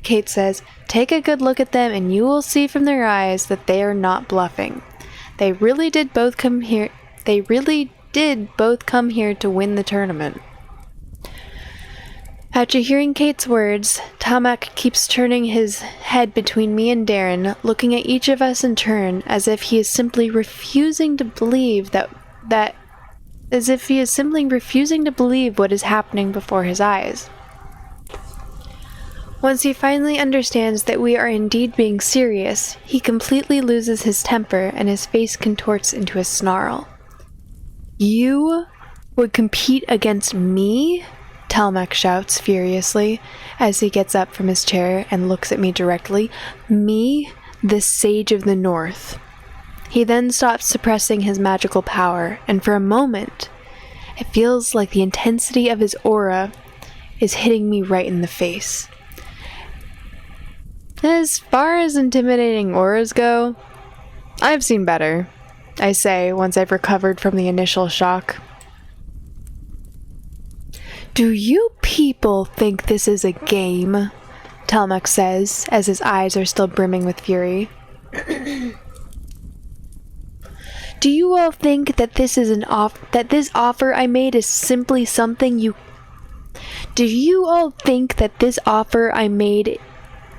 Kate says. Take a good look at them and you will see from their eyes that they are not bluffing. They really did both come here to win the tournament. After hearing Kate's words, Talmec keeps turning his head between me and Darren, looking at each of us in turn as if he is simply refusing to believe what is happening before his eyes. Once he finally understands that we are indeed being serious, he completely loses his temper and his face contorts into a snarl. You would compete against me? Talmec shouts furiously as he gets up from his chair and looks at me directly. Me, the Sage of the North. He then stops suppressing his magical power, and for a moment, it feels like the intensity of his aura is hitting me right in the face. As far as intimidating auras go, I've seen better, I say once I've recovered from the initial shock. Do you people think this is a game? Talmec says, as his eyes are still brimming with fury. Do you all think that this offer I made is simply something you... Do you all think that this offer I made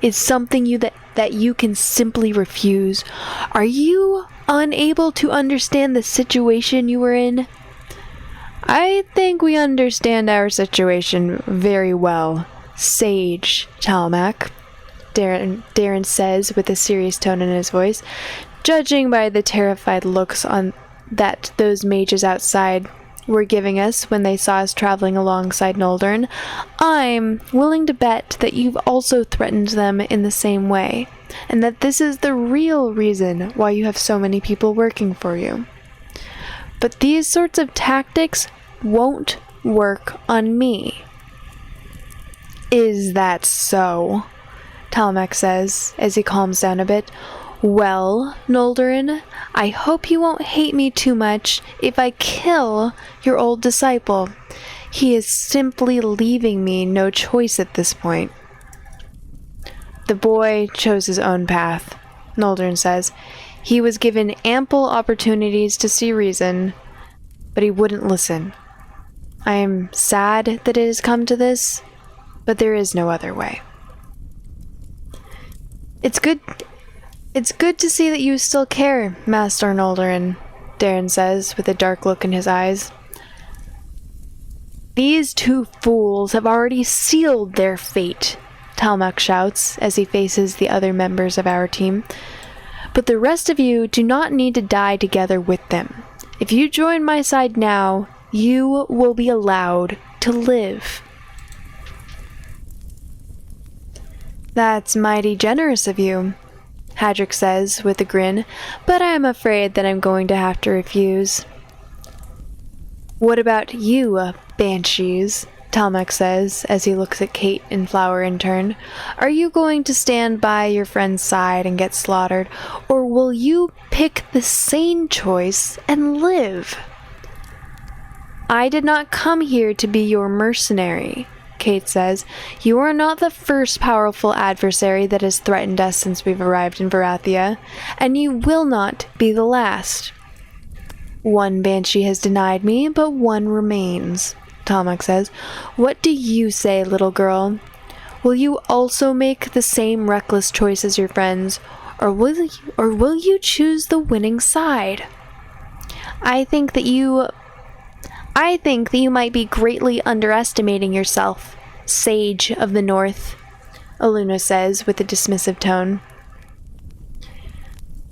is something that you can simply refuse? Are you unable to understand the situation you are in? I think we understand our situation very well, Sage Talmec, Darren says with a serious tone in his voice. Judging by the terrified looks that those mages outside were giving us when they saw us traveling alongside Noldern, I'm willing to bet that you've also threatened them in the same way, and that this is the real reason why you have so many people working for you. But these sorts of tactics won't work on me. Is that so? Talmec says as he calms down a bit. Well, Noldern, I hope you won't hate me too much if I kill your old disciple. He is simply leaving me no choice at this point. The boy chose his own path, Noldern says. He was given ample opportunities to see reason, but he wouldn't listen. I am sad that it has come to this, but there is no other way. It's good to see that you still care, Master Noldern, Darren says with a dark look in his eyes. These two fools have already sealed their fate, Talmec shouts as he faces the other members of our team. But the rest of you do not need to die together with them. If you join my side now, you will be allowed to live. That's mighty generous of you, Hadrick says with a grin, but I'm afraid that I'm going to have to refuse. What about you, banshees? Talmec says as he looks at Kate and Flower in turn. Are you going to stand by your friend's side and get slaughtered, or will you pick the sane choice and live? I did not come here to be your mercenary, Kate says. You are not the first powerful adversary that has threatened us since we've arrived in Varathia, and you will not be the last. One banshee has denied me, but one remains, Talmec says. What do you say, little girl? Will you also make the same reckless choice as your friends, or will you choose the winning side? I think that you might be greatly underestimating yourself, Sage of the North, Aluna says with a dismissive tone.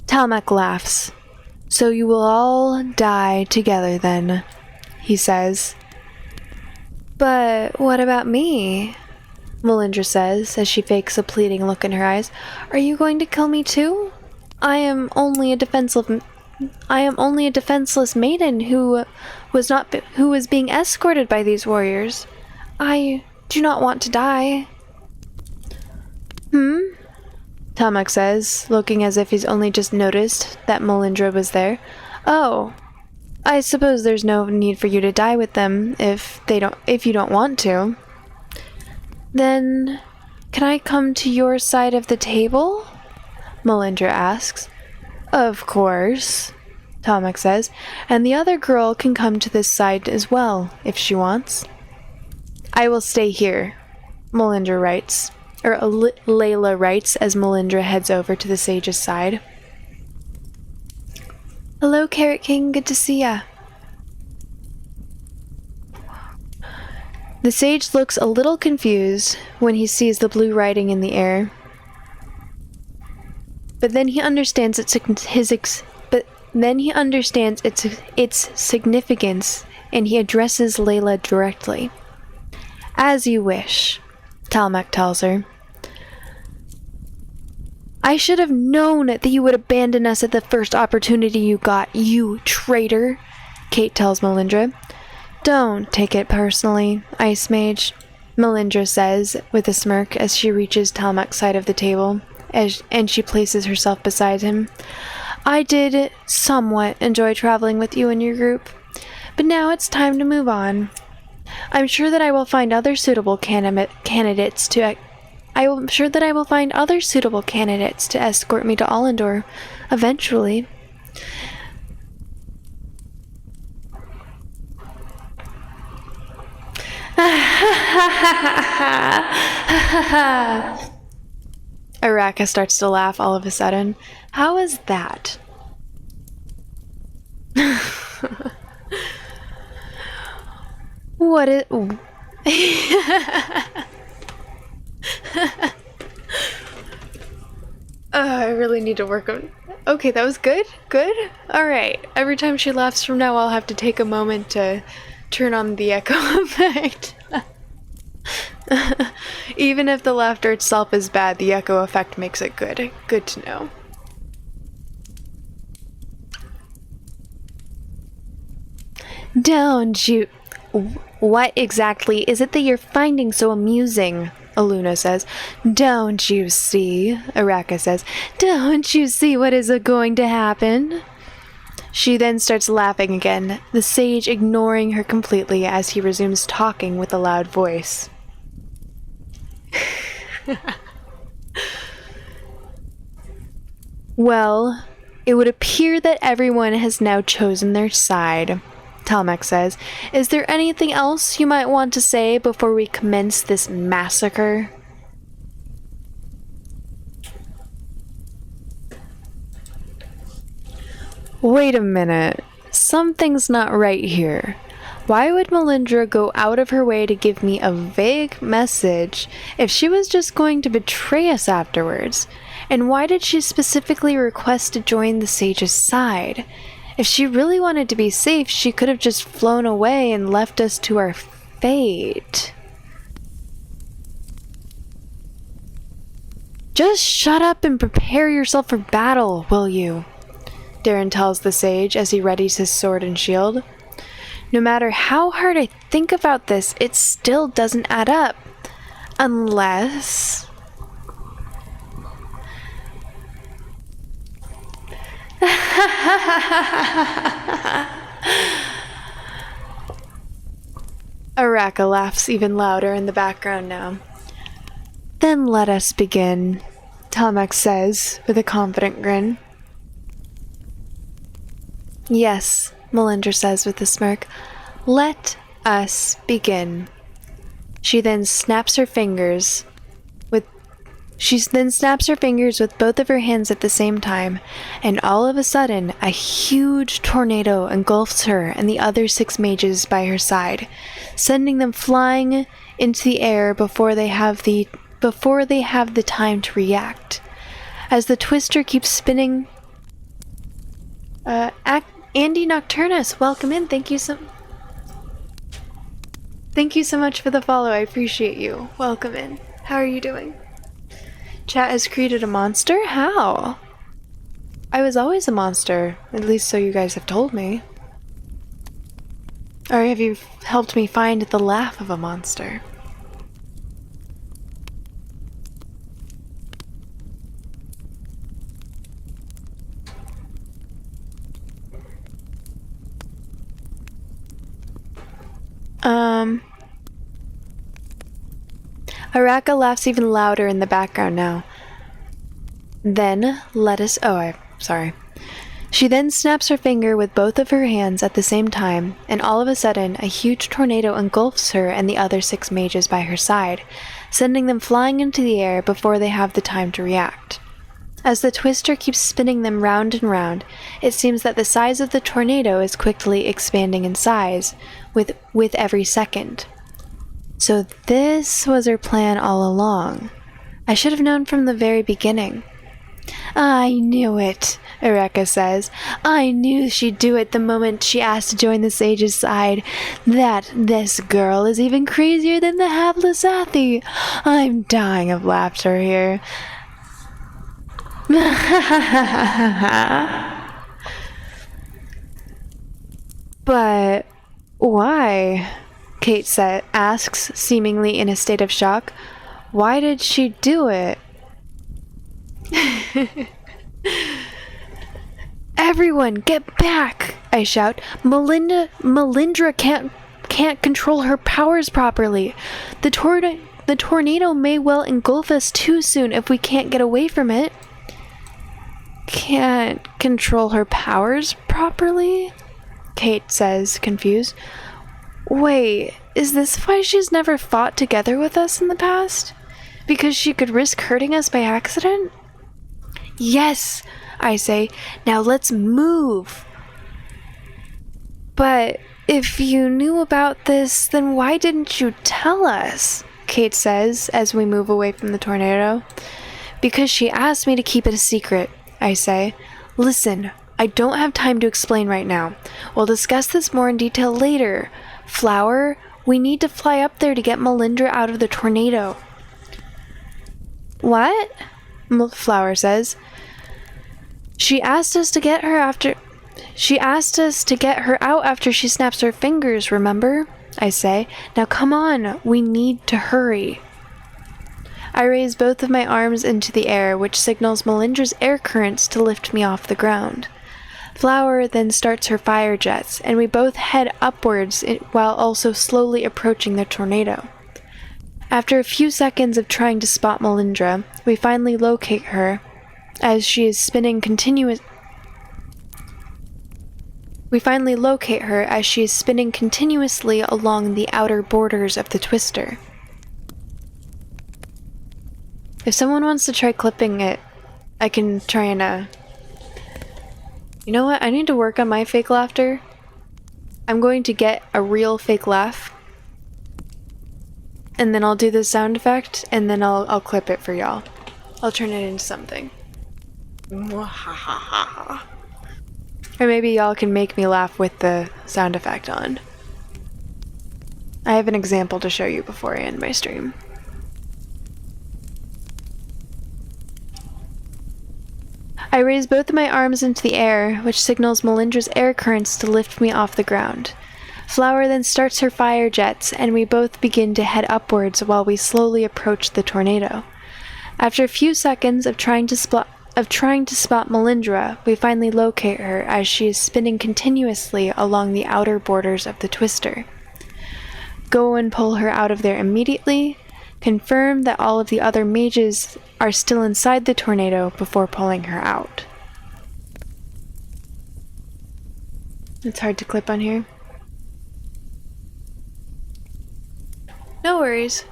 Talmec laughs. So you will all die together then, he says. But what about me? Melindra says as she fakes a pleading look in her eyes. Are you going to kill me too? I am only a defenseless maiden who was being escorted by these warriors. I do not want to die. Tamak says, looking as if he's only just noticed that Melindra was there. Oh, I suppose there's no need for you to die with them if you don't want to. Then, can I come to your side of the table? Melindra asks. Of course, Tamak says, and the other girl can come to this side as well, if she wants. I will stay here, Melindra writes, or Layla writes as Melindra heads over to the sage's side. Hello, Carrot King, good to see ya. The sage looks a little confused when he sees the blue writing in the air. But then he understands its significance, and he addresses Layla directly. As you wish, Talmak tells her. I should have known that you would abandon us at the first opportunity you got, you traitor, Kate tells Melindra. Don't take it personally, Ice Mage, Melindra says with a smirk as she reaches Talmak's side of the table, and she places herself beside him. I did somewhat enjoy traveling with you and your group, but now it's time to move on. I'm sure that I will find other suitable candidates to escort me to Allendor eventually. Araka starts to laugh all of a sudden. How is that? What is... I really need to work on... Okay, that was good? Good? Alright. Every time she laughs from now, I'll have to take a moment to turn on the echo effect. Even if the laughter itself is bad, the echo effect makes it good. Good to know. Don't you... What exactly is it that you're finding so amusing? Aluna says. Don't you see? Araka says. Don't you see what is going to happen? She then starts laughing again, the sage ignoring her completely as he resumes talking with a loud voice. Well, it would appear that everyone has now chosen their side, Talmak says. Is there anything else you might want to say before we commence this massacre? Wait a minute. Something's not right here. Why would Melindra go out of her way to give me a vague message if she was just going to betray us afterwards? And why did she specifically request to join the sage's side? If she really wanted to be safe, she could have just flown away and left us to our fate. Just shut up and prepare yourself for battle, will you? Darren tells the sage as he readies his sword and shield. No matter how hard I think about this, it still doesn't add up. Unless... Araka laughs even louder in the background now. Then let us begin, Talmak says with a confident grin. Yes, Melindra says with a smirk. Let us begin. She then snaps her fingers with both of her hands at the same time, and all of a sudden, a huge tornado engulfs her and the other 6 mages by her side, sending them flying into the air before they have the time to react. As the twister keeps spinning, Andy Nocturnus, welcome in. Thank you so Thank you so much for the follow. I appreciate you. Welcome in. How are you doing? Chat has created a monster? How? I was always a monster. At least so you guys have told me. Or have you helped me find the laugh of a monster? Araka laughs even louder in the background now. Then, sorry. She then snaps her finger with both of her hands at the same time, and all of a sudden, a huge tornado engulfs her and the other 6 mages by her side, sending them flying into the air before they have the time to react. As the twister keeps spinning them round and round, it seems that the size of the tornado is quickly expanding in size with every second. So this was her plan all along. I should have known from the very beginning. I knew it, Eureka says. I knew she'd do it the moment she asked to join the sage's side. That this girl is even crazier than the hapless Athi. I'm dying of laughter here. But why? Kate asks, seemingly in a state of shock. Why did she do it? Everyone, get back! I shout. Melindra can't control her powers properly. The tornado may well engulf us too soon if we can't get away from it. Can't control her powers properly? Kate says, confused. Wait, is this why she's never fought together with us in the past? Because she could risk hurting us by accident? Yes, I say. Now let's move. But if you knew about this, then why didn't you tell us? Kate says as we move away from the tornado. Because she asked me to keep it a secret, I say. Listen, I don't have time to explain right now. We'll discuss this more in detail later. Flower, we need to fly up there to get Melindra out of the tornado. What? Flower says. She asked us to get her out after she snaps her fingers, remember? I say. Now come on, we need to hurry. I raise both of my arms into the air, which signals Melindra's air currents to lift me off the ground. Flower then starts her fire jets, and we both head upwards while also slowly approaching the tornado. After a few seconds of trying to spot Melindra, we finally locate her as she is spinning continuously along the outer borders of the twister. If someone wants to try clipping it, I can try and, You know what? I need to work on my fake laughter. I'm going to get a real fake laugh. And then I'll do the sound effect, and then I'll clip it for y'all. I'll turn it into something. Or maybe y'all can make me laugh with the sound effect on. I have an example to show you before I end my stream. I raise both of my arms into the air, which signals Melindra's air currents to lift me off the ground. Flower then starts her fire jets, and we both begin to head upwards while we slowly approach the tornado. After a few seconds of trying to spot Melindra, we finally locate her as she is spinning continuously along the outer borders of the twister. Go and pull her out of there immediately. Confirm that all of the other mages are still inside the tornado before pulling her out. It's hard to clip on here. No worries.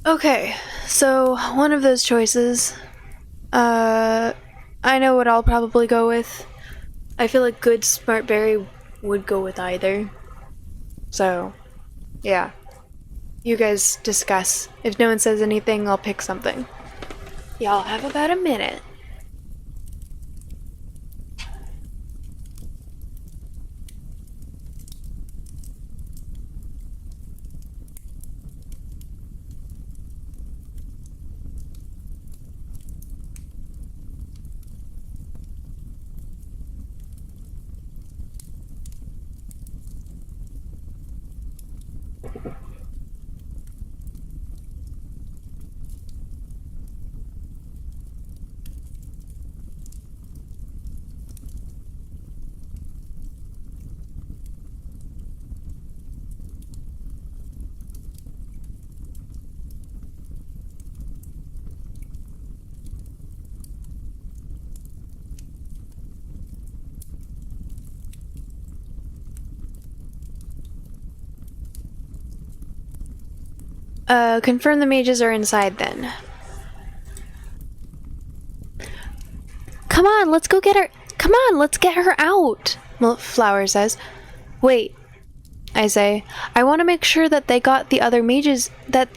Okay, so one of those choices. I know what I'll probably go with. I feel like good Smart Berry would go with either. So, yeah. You guys discuss. If no one says anything, I'll pick something. Y'all have about a minute. . Confirm the mages are inside then. Come on, let's go get her. Come on, let's get her out, Flower says. Wait, I say. I want to make sure that they got the other mages, that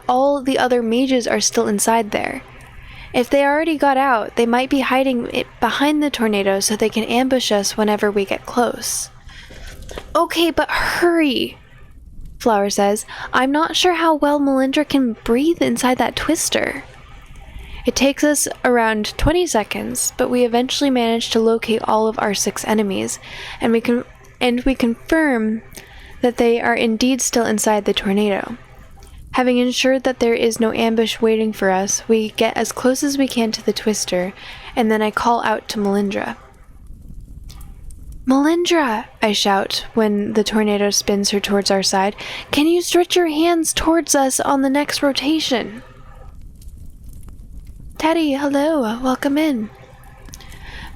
all the other mages are still inside there. If they already got out, they might be hiding it behind the tornado so they can ambush us whenever we get close. Okay, but hurry, Flower says. I'm not sure how well Melindra can breathe inside that twister. It takes us around 20 seconds, but we eventually manage to locate all of our 6 enemies, and we confirm that they are indeed still inside the tornado. Having ensured that there is no ambush waiting for us, we get as close as we can to the twister, and then I call out to Melindra. Melindra, I shout when the tornado spins her towards our side. Can you stretch your hands towards us on the next rotation? Teddy, hello, welcome in.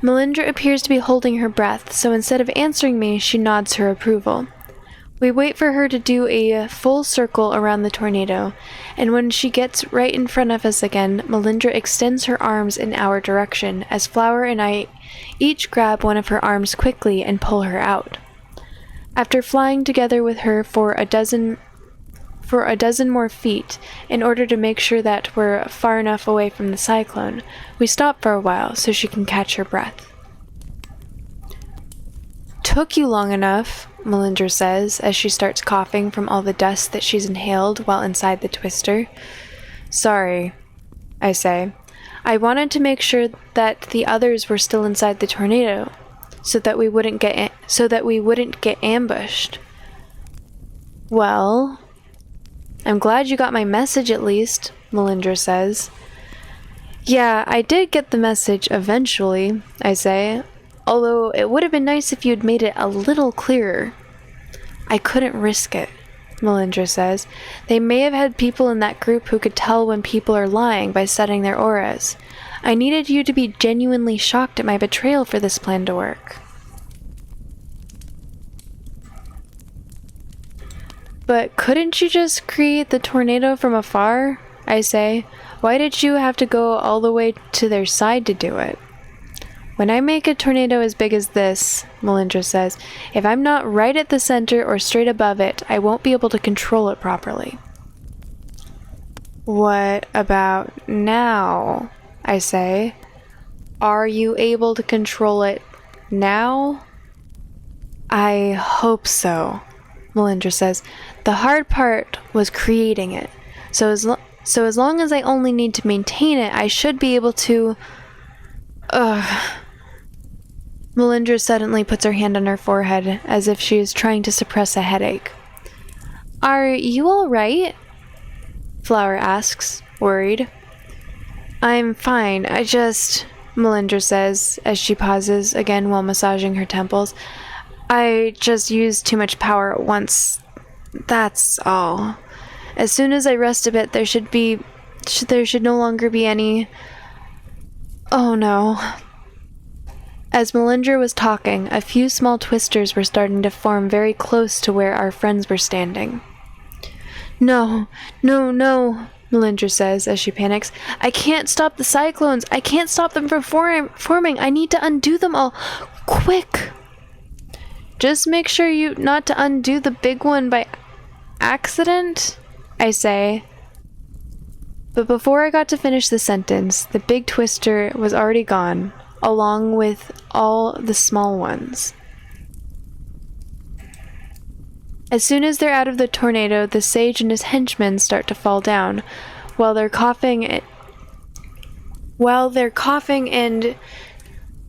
Melindra appears to be holding her breath, so instead of answering me, she nods her approval. We wait for her to do a full circle around the tornado, and when she gets right in front of us again, Melindra extends her arms in our direction, as Flower and I each grab one of her arms quickly and pull her out. After flying together with her for a dozen more feet, in order to make sure that we're far enough away from the cyclone, we stop for a while so she can catch her breath. Took you long enough, Melindra says, as she starts coughing from all the dust that she's inhaled while inside the twister. Sorry, I say. I wanted to make sure that the others were still inside the tornado, so that we wouldn't get ambushed. Well, I'm glad you got my message at least, Melindra says. Yeah, I did get the message eventually, I say, although it would have been nice if you'd made it a little clearer. I couldn't risk it, Melindra says. They may have had people in that group who could tell when people are lying by studying their auras. I needed you to be genuinely shocked at my betrayal for this plan to work. But couldn't you just create the tornado from afar? I say. Why did you have to go all the way to their side to do it? When I make a tornado as big as this, Melindra says, if I'm not right at the center or straight above it, I won't be able to control it properly. What about now? I say. Are you able to control it now? I hope so, Melindra says. The hard part was creating it. So as long as I only need to maintain it, I should be able to... Melindra suddenly puts her hand on her forehead, as if she is trying to suppress a headache. Are you alright? Flower asks, worried. I'm fine, Melindra says, as she pauses again while massaging her temples. I just used too much power at once. That's all. As soon as I rest a bit, there should no longer be any... Oh no. As Melindra was talking, a few small twisters were starting to form very close to where our friends were standing. No, Melindra says as she panics. I can't stop the cyclones. I can't stop them from forming. I need to undo them all. Quick! Just make sure not to undo the big one by accident, I say. But before I got to finish the sentence, the big twister was already gone, along with all the small ones. As soon as they're out of the tornado, the sage and his henchmen start to fall down, while they're coughing and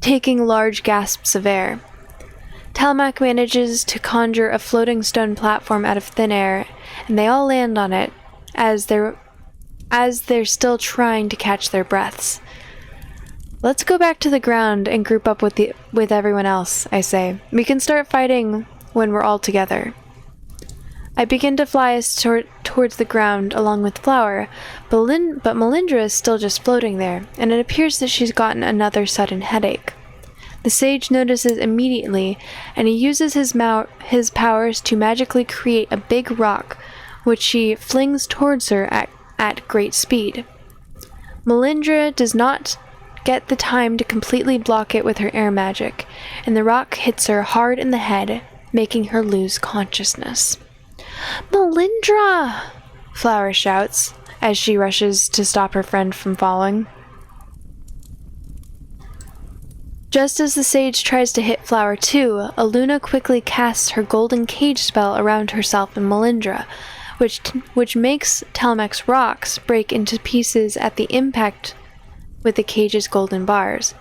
taking large gasps of air. Talmak manages to conjure a floating stone platform out of thin air, and they all land on it as they're still trying to catch their breaths. Let's go back to the ground and group up with everyone else, I say. We can start fighting when we're all together. I begin to fly us towards the ground along with Flower, but Melindra is still just floating there, and it appears that she's gotten another sudden headache. The sage notices immediately, and he uses his powers to magically create a big rock, which he flings towards her at great speed. Melindra does not get the time to completely block it with her air magic, and the rock hits her hard in the head, making her lose consciousness. "Melindra!" Flower shouts as she rushes to stop her friend from falling. Just as the sage tries to hit Flower too, Aluna quickly casts her golden cage spell around herself and Melindra, which makes Talmak's rocks break into pieces at the impact with the cage's golden bars.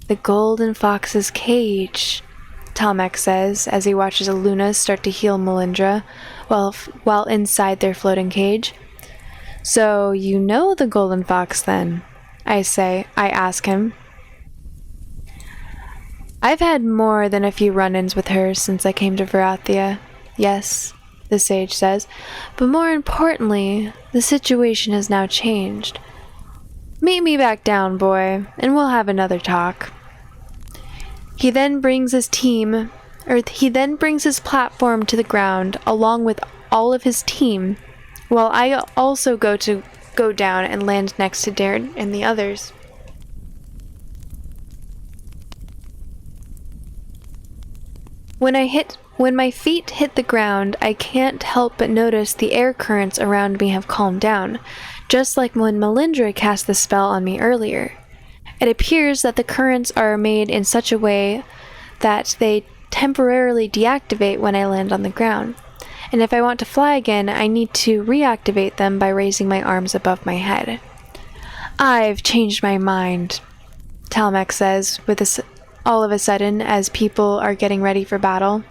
"The golden fox's cage," Talmak says as he watches Aluna start to heal Melindra while inside their floating cage. "So you know the golden fox then?" I ask him. "I've had more than a few run-ins with her since I came to Varathia. Yes," the sage says, "but more importantly, the situation has now changed. Meet me back down, boy, and we'll have another talk." He then brings his platform to the ground along with all of his team, while I also go down and land next to Darren and the others. When my feet hit the ground, I can't help but notice the air currents around me have calmed down, just like when Melindra cast the spell on me earlier. It appears that the currents are made in such a way that they temporarily deactivate when I land on the ground, and if I want to fly again, I need to reactivate them by raising my arms above my head. "I've changed my mind," Talmak says all of a sudden as people are getting ready for battle.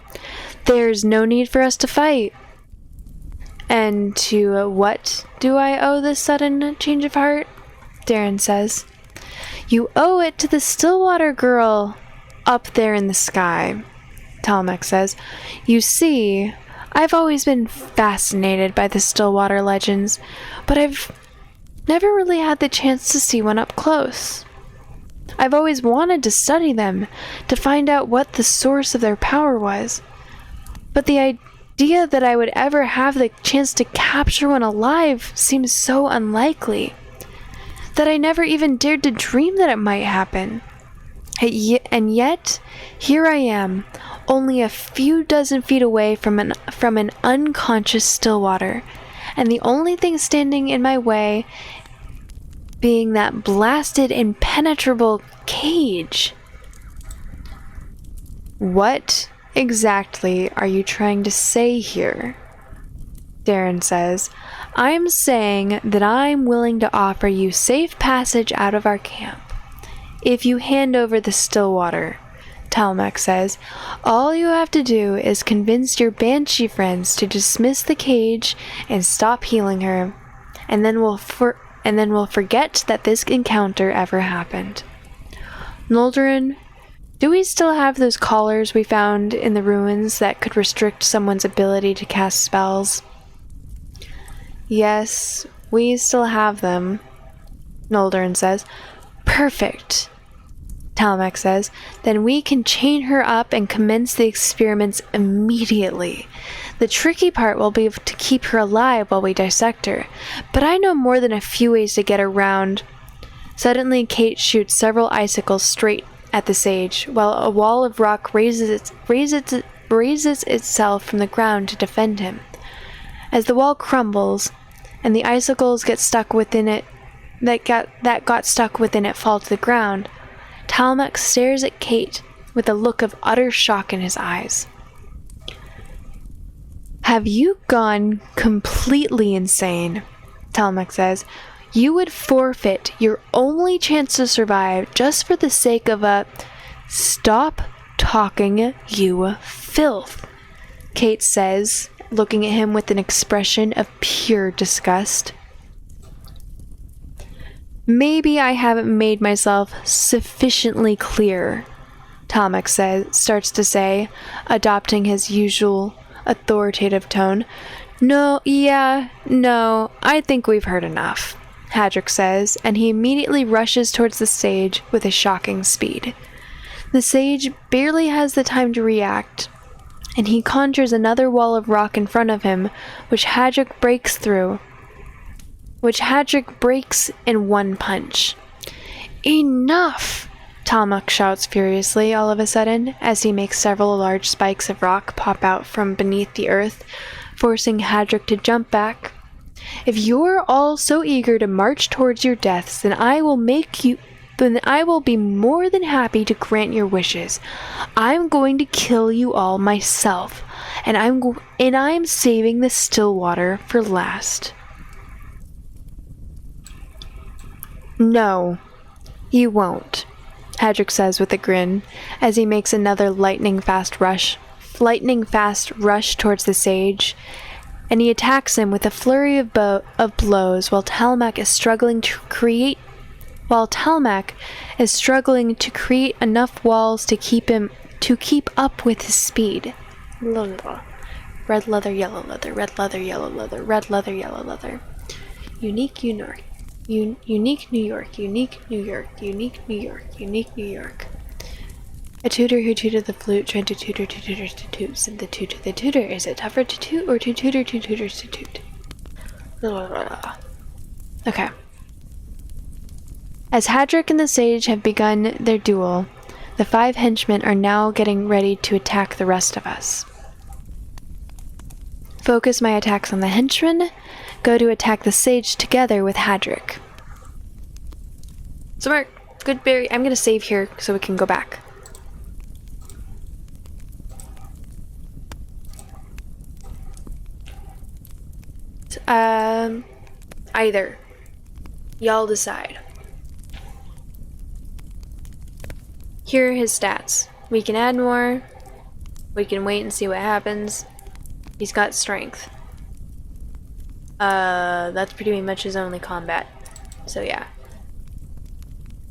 "There's no need for us to fight." "And to what do I owe this sudden change of heart?" Darren says. "You owe it to the Stillwater girl up there in the sky," Talmak says. "You see, I've always been fascinated by the Stillwater legends, but I've never really had the chance to see one up close. I've always wanted to study them, to find out what the source of their power was. But the idea that I would ever have the chance to capture one alive seems so unlikely, that I never even dared to dream that it might happen. And yet, here I am, only a few dozen feet away from an unconscious Stillwater, and the only thing standing in my way being that blasted, impenetrable cage." "What exactly are you trying to say here?" Darren says. "I'm saying that I'm willing to offer you safe passage out of our camp if you hand over the Stillwater," Talmak says. "All you have to do is convince your Banshee friends to dismiss the cage and stop healing her, and then we'll forget that this encounter ever happened. Noldorin, do we still have those collars we found in the ruins that could restrict someone's ability to cast spells?" "Yes, we still have them," Noldorin says. "Perfect," Talmak says. "Then we can chain her up and commence the experiments immediately. The tricky part will be to keep her alive while we dissect her, but I know more than a few ways to get around." Suddenly, Kate shoots several icicles straight at the sage, while a wall of rock raises itself from the ground to defend him. As the wall crumbles, and the icicles get stuck within it, that got stuck within it fall to the ground, Talmak stares at Kate with a look of utter shock in his eyes. "Have you gone completely insane?" Talmak says. "You would forfeit your only chance to survive just for the sake of a..." "Stop talking, you filth," Kate says, looking at him with an expression of pure disgust. "Maybe I haven't made myself sufficiently clear," Tomek starts to say, adopting his usual authoritative tone. No, I think we've heard enough," Hadrick says, and he immediately rushes towards the stage with a shocking speed. The sage barely has the time to react, and he conjures another wall of rock in front of him, which Hadrick breaks in one punch. "Enough!" Tomek shouts furiously all of a sudden, as he makes several large spikes of rock pop out from beneath the earth, forcing Hadrick to jump back. "If you're all so eager to march towards your deaths, then I will be more than happy to grant your wishes. I'm going to kill you all myself, and I'm saving the still water for last." "No, you won't," Hadrick says with a grin, as he makes another lightning fast rush towards the sage, and he attacks him with a flurry of blows while Talmak is struggling to create enough walls to keep up with his speed. Red leather, yellow leather, red leather, yellow leather, red leather, yellow leather. Unique New York. Unique New York, unique New York, unique New York, unique New York. A tutor who tooted the flute tried to tutor two tutors to toot, said the tutor. The tutor, is it tougher to toot or to tutor two tutors to toot? Okay. As Hadrick and the sage have begun their duel, the 5 henchmen are now getting ready to attack the rest of us. Focus my attacks on the henchmen. Go to attack the sage together with Hadrick. Smart. Good berry. I'm gonna save here so we can go back. Either. Y'all decide. Here are his stats. We can add more. We can wait and see what happens. He's got strength. That's pretty much his only combat. So yeah.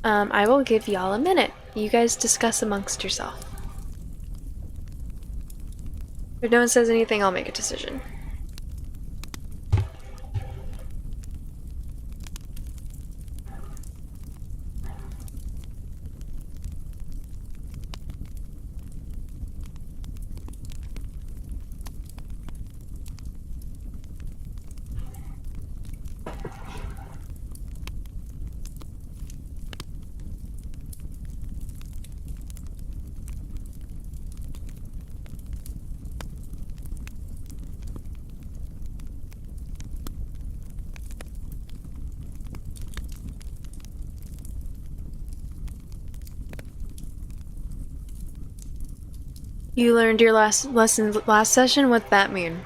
I will give y'all a minute. You guys discuss amongst yourself. If no one says anything, I'll make a decision. You learned your last lesson last session? What'd that mean?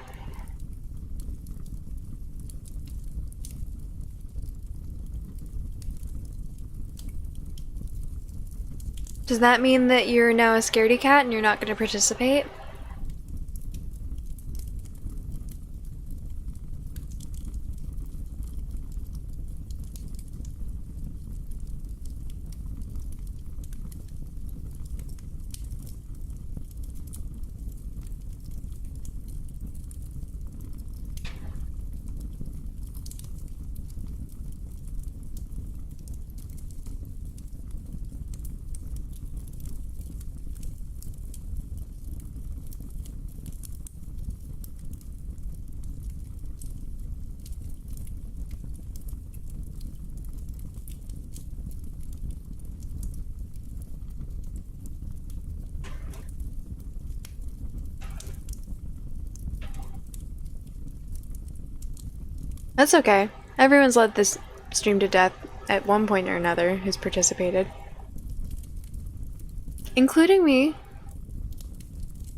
Does that mean that you're now a scaredy cat and you're not going to participate? That's okay. Everyone's led this stream to death at one point or another who's participated. Including me.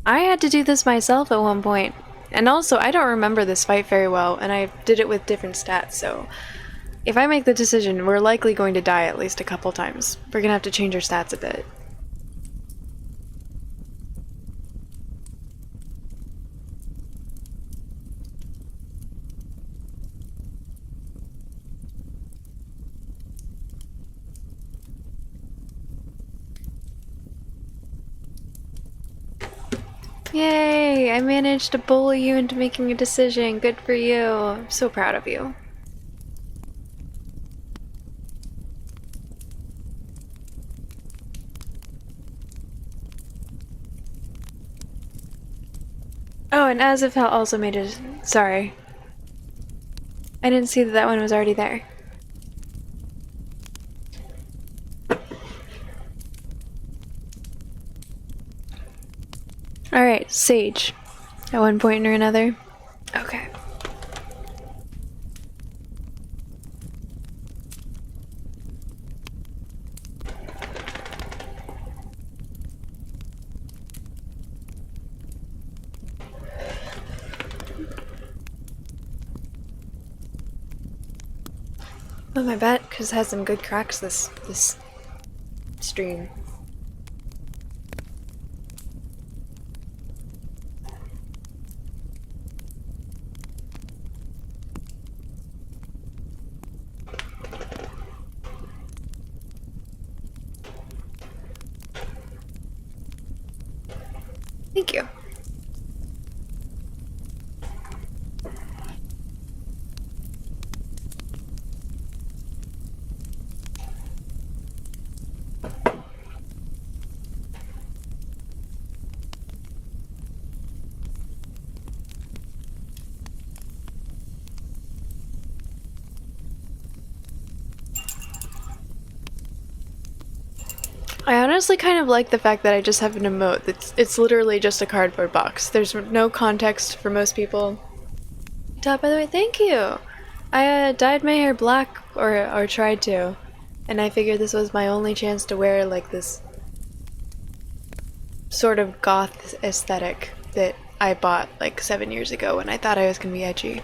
I had to do this myself at one point. And also, I don't remember this fight very well, and I did it with different stats, so if I make the decision, we're likely going to die at least a couple times. We're gonna have to change our stats a bit. Yay! I managed to bully you into making a decision. Good for you. I'm so proud of you. Oh, and Azafel also made a... Sorry. I didn't see that that one was already there. Alright, Sage. At one point or another. Okay. Oh, my bet, because it has some good cracks this stream. Thank you. I honestly kind of like the fact that I just have an emote. It's literally just a cardboard box. There's no context for most people. By the way, thank you! I dyed my hair black, or tried to, and I figured this was my only chance to wear like this sort of goth aesthetic that I bought like 7 years ago when I thought I was gonna be edgy.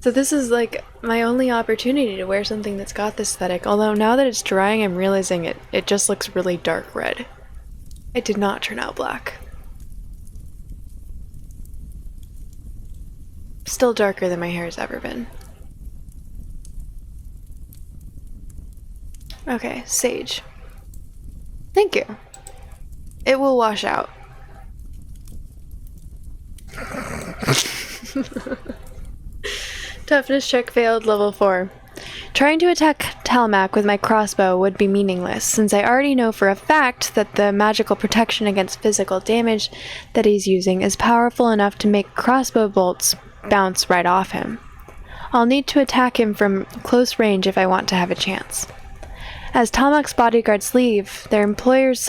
So this is like my only opportunity to wear something that's goth aesthetic, although now that it's drying I'm realizing it just looks really dark red. It did not turn out black. Still darker than my hair has ever been. Okay, Sage. Thank you. It will wash out. Toughness check failed, level 4. Trying to attack Talmac with my crossbow would be meaningless, since I already know for a fact that the magical protection against physical damage that he's using is powerful enough to make crossbow bolts bounce right off him. I'll need to attack him from close range if I want to have a chance. As Talmac's bodyguards leave their employer's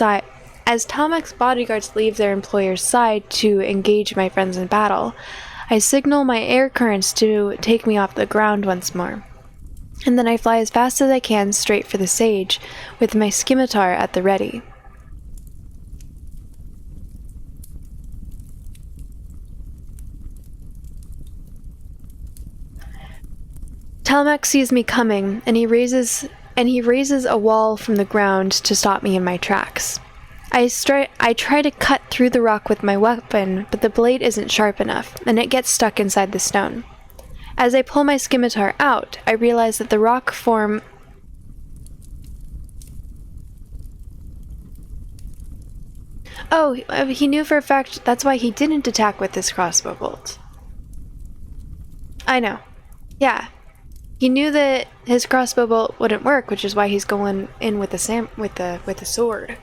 side to engage my friends in battle, I signal my air currents to take me off the ground once more. And then I fly as fast as I can straight for the Sage, with my scimitar at the ready. Talmac sees me coming, and he raises a wall from the ground to stop me in my tracks. I try to cut through the rock with my weapon, but the blade isn't sharp enough, and it gets stuck inside the stone. As I pull my scimitar out, I realize that the rock form... Oh, he knew for a fact that's why he didn't attack with this crossbow bolt. I know. Yeah. He knew that his crossbow bolt wouldn't work, which is why he's going in with the sword.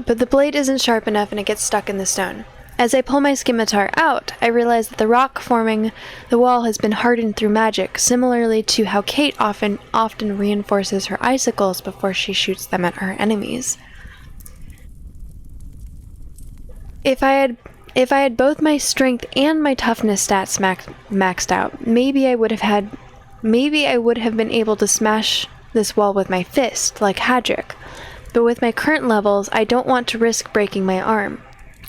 But the blade isn't sharp enough and it gets stuck in the stone. As I pull my scimitar out, I realize that the rock forming the wall has been hardened through magic, similarly to how Kate often reinforces her icicles before she shoots them at her enemies. If I had both my strength and my toughness stats maxed out, maybe I would have been able to smash this wall with my fist, like Hadric. But with my current levels, I don't want to risk breaking my arm.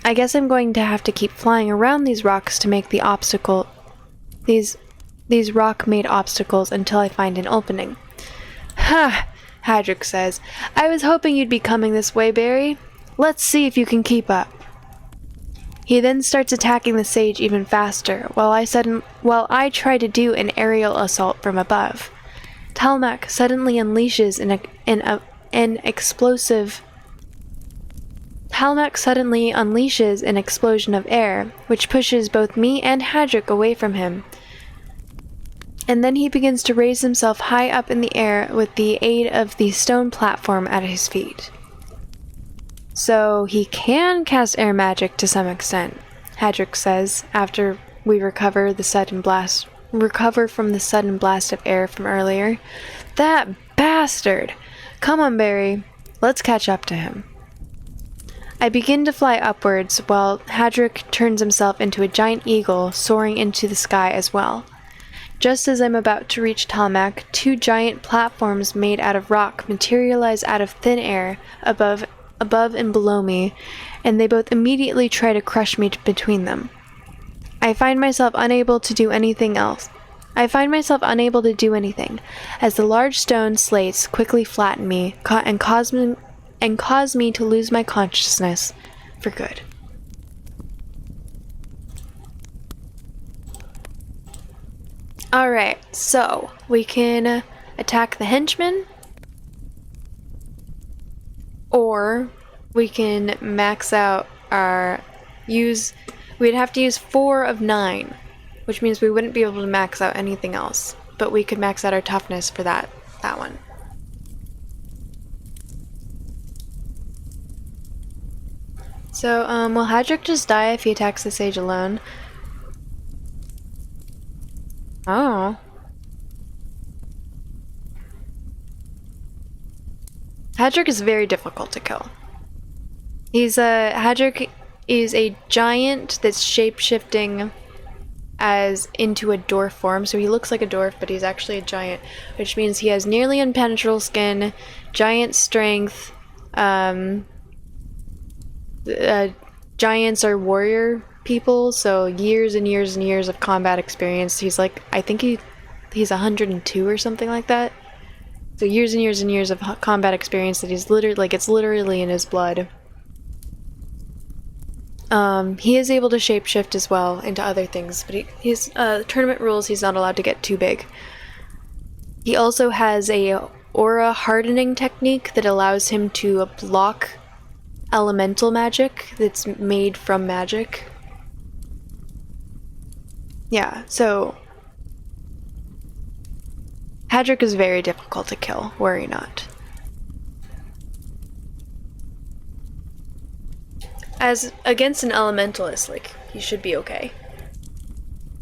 I guess I'm going to have to keep flying around these rocks to make these rock-made obstacles until I find an opening. Ha! Hadric says. I was hoping you'd be coming this way, Barry. Let's see if you can keep up. He then starts attacking the sage even faster, while I try to do an aerial assault from above. Talmak suddenly unleashes an explosive. Talmak suddenly unleashes an explosion of air, which pushes both me and Hadric away from him. And then he begins to raise himself high up in the air with the aid of the stone platform at his feet. So he can cast air magic to some extent, Hadric says, after we recover from the sudden blast of air from earlier. That bastard! Come on, Barry. Let's catch up to him. I begin to fly upwards, while Hadric turns himself into a giant eagle, soaring into the sky as well. Just as I'm about to reach Talmak, 2 giant platforms made out of rock materialize out of thin air above and below me, and they both immediately try to crush me between them. I find myself unable to do anything, as the large stone slates quickly flatten me and cause me to lose my consciousness for good. Alright, so we can attack the henchmen, or we can max out we'd have to use 4 of 9, which means we wouldn't be able to max out anything else, but we could max out our toughness for that one. So, will Hadric just die if he attacks the sage alone? Oh. Hadric is very difficult to kill. Hadric is a giant that's shape-shifting into a dwarf form, so he looks like a dwarf, but he's actually a giant, which means he has nearly impenetrable skin, giant strength. Giants are warrior people, so years and years and years of combat experience. I think he's 102 or something like that. So years and years and years of combat experience that it's literally in his blood. He is able to shapeshift as well into other things, but he's tournament rules, he's not allowed to get too big. He also has a aura hardening technique that allows him to block elemental magic that's made from magic. Yeah, so Hadric is very difficult to kill, worry not. As against an elementalist, he should be okay.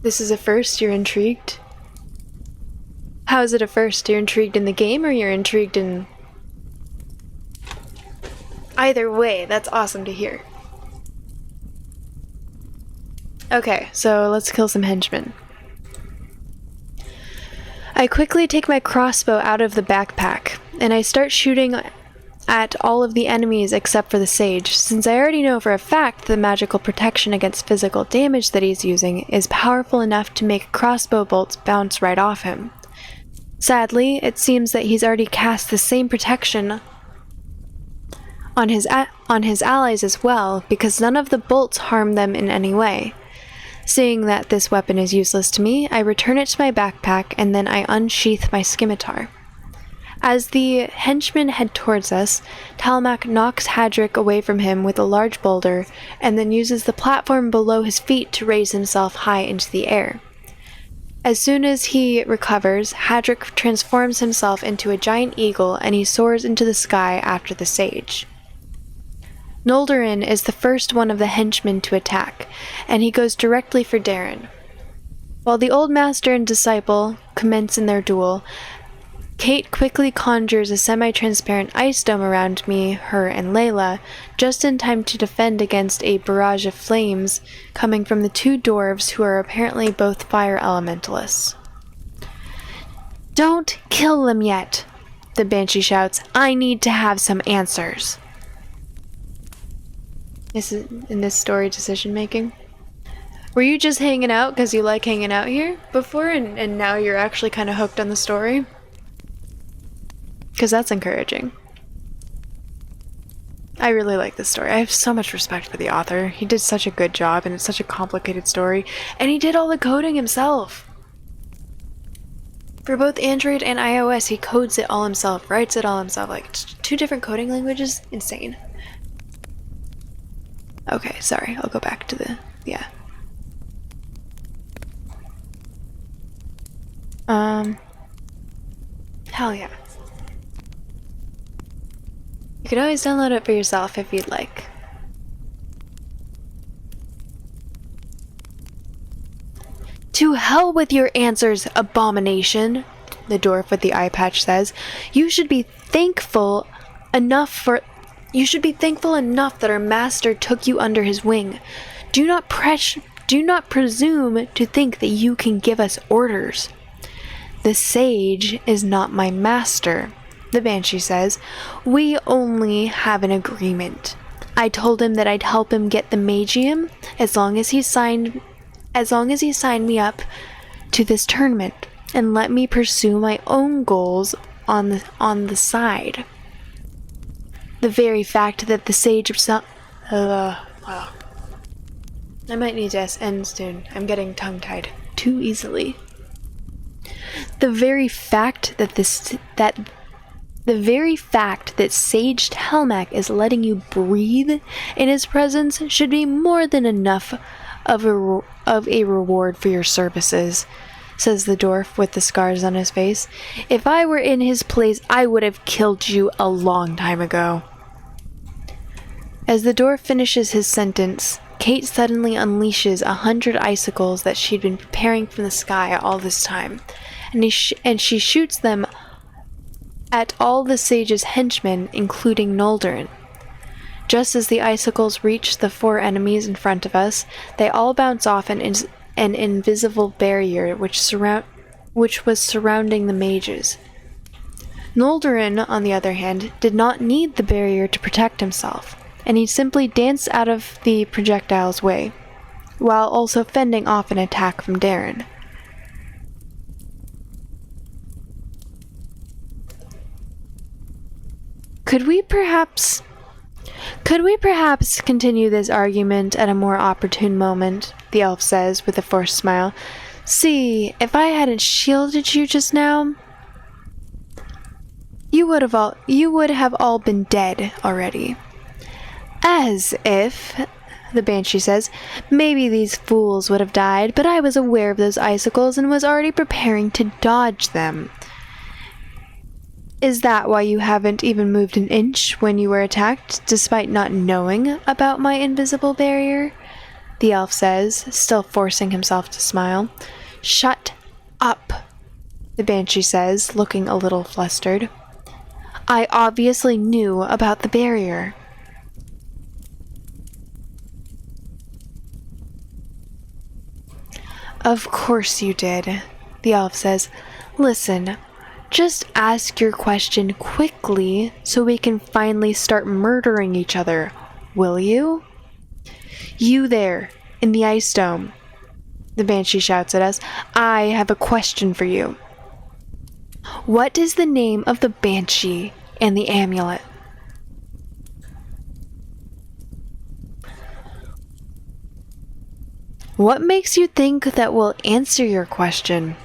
This is a first, you're intrigued? How is it a first? You're intrigued in the game, or you're intrigued in... Either way, that's awesome to hear. Okay, so let's kill some henchmen. I quickly take my crossbow out of the backpack, and I start shooting at all of the enemies except for the sage, since I already know for a fact the magical protection against physical damage that he's using is powerful enough to make crossbow bolts bounce right off him. Sadly, it seems that he's already cast the same protection on his allies as well, because none of the bolts harm them in any way. Seeing that this weapon is useless to me, I return it to my backpack, and then I unsheath my scimitar. As the henchmen head towards us, Talmak knocks Hadric away from him with a large boulder, and then uses the platform below his feet to raise himself high into the air. As soon as he recovers, Hadric transforms himself into a giant eagle, and he soars into the sky after the sage. Noldorin is the first one of the henchmen to attack, and he goes directly for Darren. While the old master and disciple commence in their duel, Kate quickly conjures a semi-transparent ice dome around me, her, and Layla, just in time to defend against a barrage of flames coming from the 2 dwarves who are apparently both fire elementalists. "Don't kill them yet," the Banshee shouts. "I need to have some answers." This is in this story decision making. Were you just hanging out because you like hanging out here before, and now you're actually kind of hooked on the story? Because that's encouraging. I really like this story. I have so much respect for the author. He did such a good job, and it's such a complicated story. And he did all the coding himself. For both Android and iOS, he codes it all himself, writes it all himself. Like, 2 different coding languages? Insane. Okay, sorry. I'll go back to the... yeah. Hell yeah. You can always download it for yourself if you'd like. To hell with your answers, abomination, the dwarf with the eye patch says. You should be thankful enough that our master took you under his wing. Do not presume to think that you can give us orders. The sage is not my master, the banshee says. We only have an agreement. I told him that I'd help him get the Magium as long as he signed me up to this tournament and let me pursue my own goals on the side. The very fact that the sage himself... wow. I might need to end soon. I'm getting tongue-tied too easily. The very fact that Sage Telmac is letting you breathe in his presence should be more than enough of a reward for your services, says the dwarf with the scars on his face. If I were in his place, I would have killed you a long time ago. As the dwarf finishes his sentence, Kate suddenly unleashes 100 icicles that she'd been preparing from the sky all this time, and she shoots them at all the sage's henchmen, including Noldorin. Just as the icicles reach the 4 enemies in front of us, they all bounce off an invisible barrier which was surrounding the mages. Noldorin, on the other hand, did not need the barrier to protect himself, and he simply danced out of the projectile's way, while also fending off an attack from Darren. Could we perhaps continue this argument at a more opportune moment? The elf says with a forced smile. See, if I hadn't shielded you just now, you would have all been dead already. As if, the banshee says, maybe these fools would have died, but I was aware of those icicles and was already preparing to dodge them. Is that why you haven't even moved an inch when you were attacked, despite not knowing about my invisible barrier? The elf says, still forcing himself to smile. Shut up, the banshee says, looking a little flustered. I obviously knew about the barrier. Of course you did, the elf says. Listen, just ask your question quickly so we can finally start murdering each other, will you? You there, in the ice dome, the banshee shouts at us. I have a question for you. What is the name of the banshee and the amulet? What makes you think that we'll answer your question?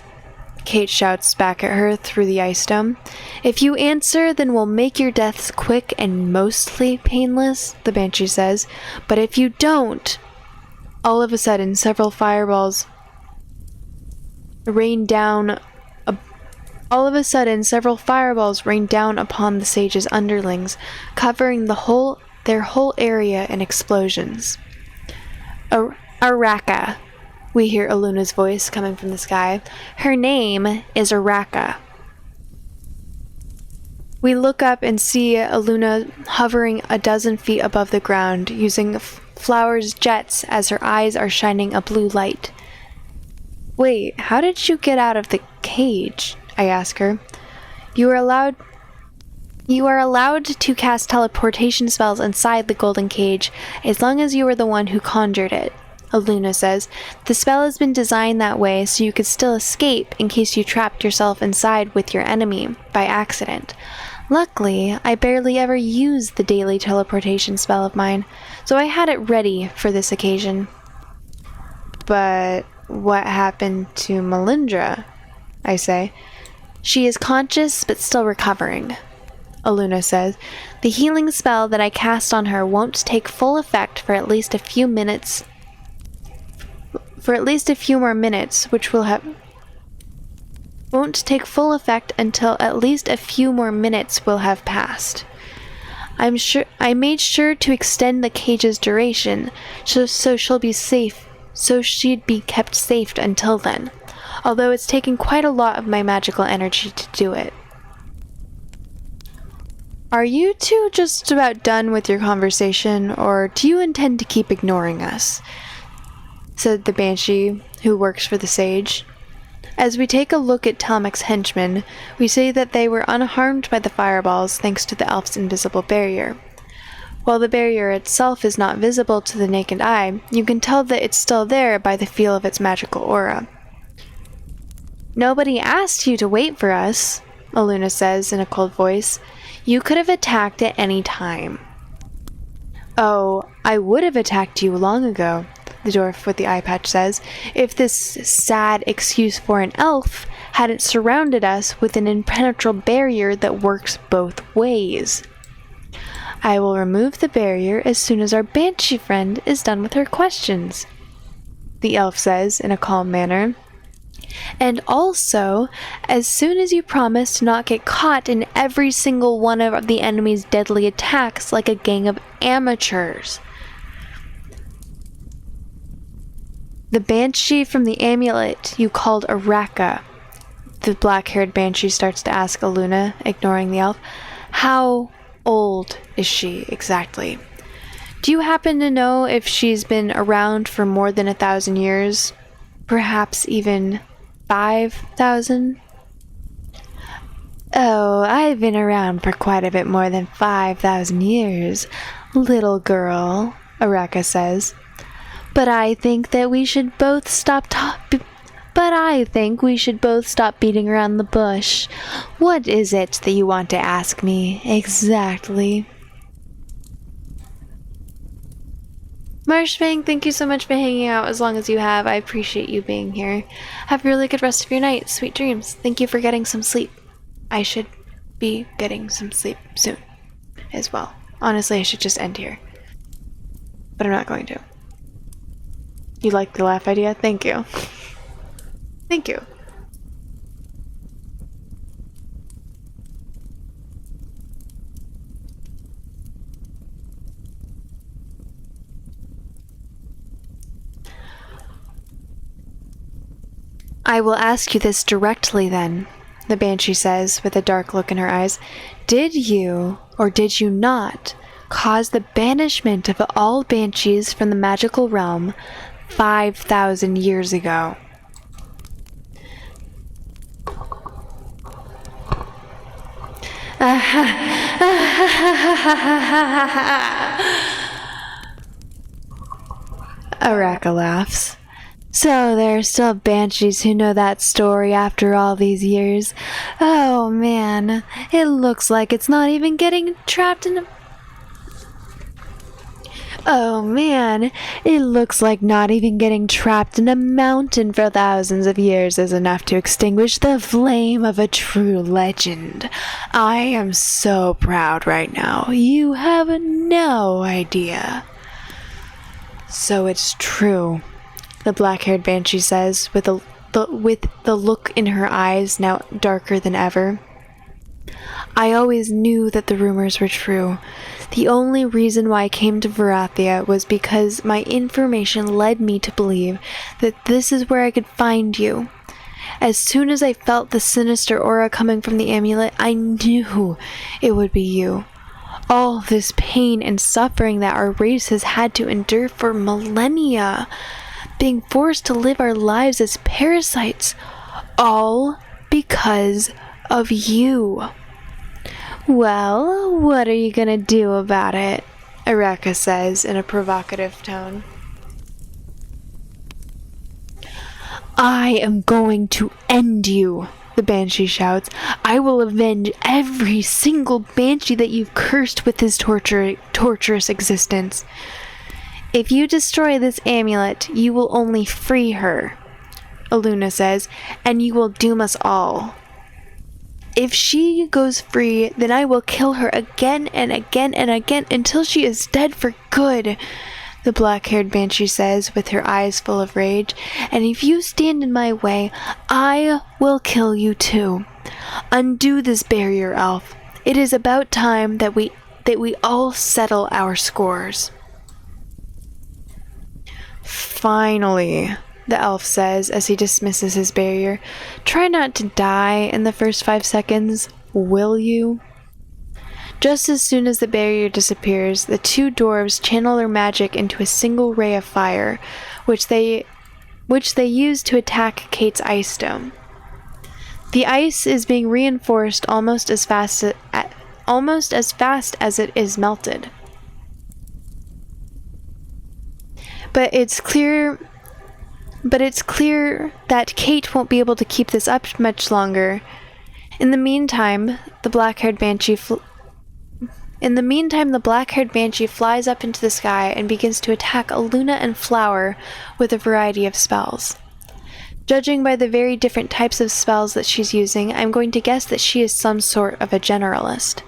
Kate shouts back at her through the ice dome. If you answer, then we'll make your deaths quick and mostly painless, the banshee says. But if you don't... All of a sudden, several fireballs rain down upon the sage's underlings, covering their whole area in explosions. Araka, we hear Aluna's voice coming from the sky. Her name is Araka. We look up and see Aluna hovering a dozen feet above the ground, using Flower's jets as her eyes are shining a blue light. Wait, how did you get out of the cage? I ask her. You are allowed to cast teleportation spells inside the golden cage, as long as you are the one who conjured it, Aluna says. The spell has been designed that way so you could still escape in case you trapped yourself inside with your enemy by accident. Luckily, I barely ever use the daily teleportation spell of mine, so I had it ready for this occasion. But what happened to Melindra? I say. She is conscious but still recovering, Aluna says. The healing spell that I cast on her won't take full effect for at least a few minutes. For at least a few more minutes, which will have... won't take full effect until at least a few more minutes will have passed. I made sure to extend the cage's duration, so she'll be safe, so she'd be kept safe until then, although it's taken quite a lot of my magical energy to do it. Are you two just about done with your conversation, or do you intend to keep ignoring us? Said the Banshee, who works for the sage. As we take a look at Telmac's henchmen, we see that they were unharmed by the fireballs thanks to the elf's invisible barrier. While the barrier itself is not visible to the naked eye, you can tell that it's still there by the feel of its magical aura. Nobody asked you to wait for us, Aluna says in a cold voice. You could have attacked at any time. Oh, I would have attacked you long ago, the dwarf with the eye patch says, if this sad excuse for an elf hadn't surrounded us with an impenetrable barrier that works both ways. I will remove the barrier as soon as our banshee friend is done with her questions, the elf says in a calm manner. And also, as soon as you promise to not get caught in every single one of the enemy's deadly attacks like a gang of amateurs. The banshee from the amulet you called Araka. The black-haired banshee starts to ask Aluna, ignoring the elf. How old is she exactly? Do you happen to know if she's been around for more than 1,000 years? Perhaps even 5,000? Oh, I've been around for quite a bit more than 5,000 years, little girl, Araka says. But I think we should both stop beating around the bush. What is it that you want to ask me exactly? Marshfang, thank you so much for hanging out as long as you have. I appreciate you being here. Have a really good rest of your night. Sweet dreams. Thank you for getting some sleep. I should be getting some sleep soon as well. Honestly, I should just end here. But I'm not going to. You like the laugh idea? Thank you. Thank you. I will ask you this directly then, the Banshee says with a dark look in her eyes. Did you, or did you not, cause the banishment of all Banshees from the magical realm 5,000 years ago? Araka laughs. So there are still banshees who know that story after all these years. Oh man, it looks like it's not even getting trapped in a... Oh man, it looks like not even getting trapped in a mountain for thousands of years is enough to extinguish the flame of a true legend. I am so proud right now. You have no idea. So it's true, the black-haired banshee says, with the look in her eyes now darker than ever. I always knew that the rumors were true. The only reason why I came to Varathia was because my information led me to believe that this is where I could find you. As soon as I felt the sinister aura coming from the amulet, I knew it would be you. All this pain and suffering that our race has had to endure for millennia, being forced to live our lives as parasites, all because of you. Well, what are you gonna do about it? Araka says in a provocative tone. I am going to end you, the Banshee shouts. I will avenge every single Banshee that you've cursed with his torturous existence. If you destroy this amulet, you will only free her, Aluna says, and you will doom us all. If she goes free, then I will kill her again and again and again until she is dead for good, the black-haired Banshee says with her eyes full of rage. And if you stand in my way, I will kill you too. Undo this barrier, elf. It is about time that we all settle our scores. Finally, the elf says as he dismisses his barrier. Try not to die in the first 5 seconds, will you? Just as soon as the barrier disappears, the two dwarves channel their magic into a single ray of fire, which they use to attack Kate's ice dome. The ice is being reinforced almost as fast as it is melted. But it's clear that Kate won't be able to keep this up much longer. In the meantime, the black-haired Banshee flies up into the sky and begins to attack Aluna and Flower with a variety of spells. Judging by the very different types of spells that she's using, I'm going to guess that she is some sort of a generalist.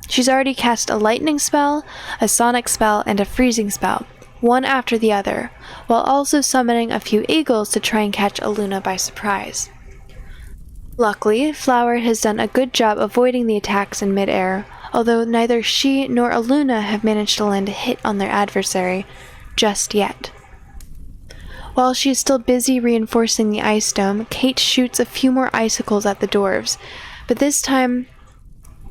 She's already cast a lightning spell, a sonic spell, and a freezing spell, one after the other, while also summoning a few eagles to try and catch Aluna by surprise. Luckily, Flower has done a good job avoiding the attacks in midair, although neither she nor Aluna have managed to land a hit on their adversary just yet. While she is still busy reinforcing the ice dome, Kate shoots a few more icicles at the dwarves, but this time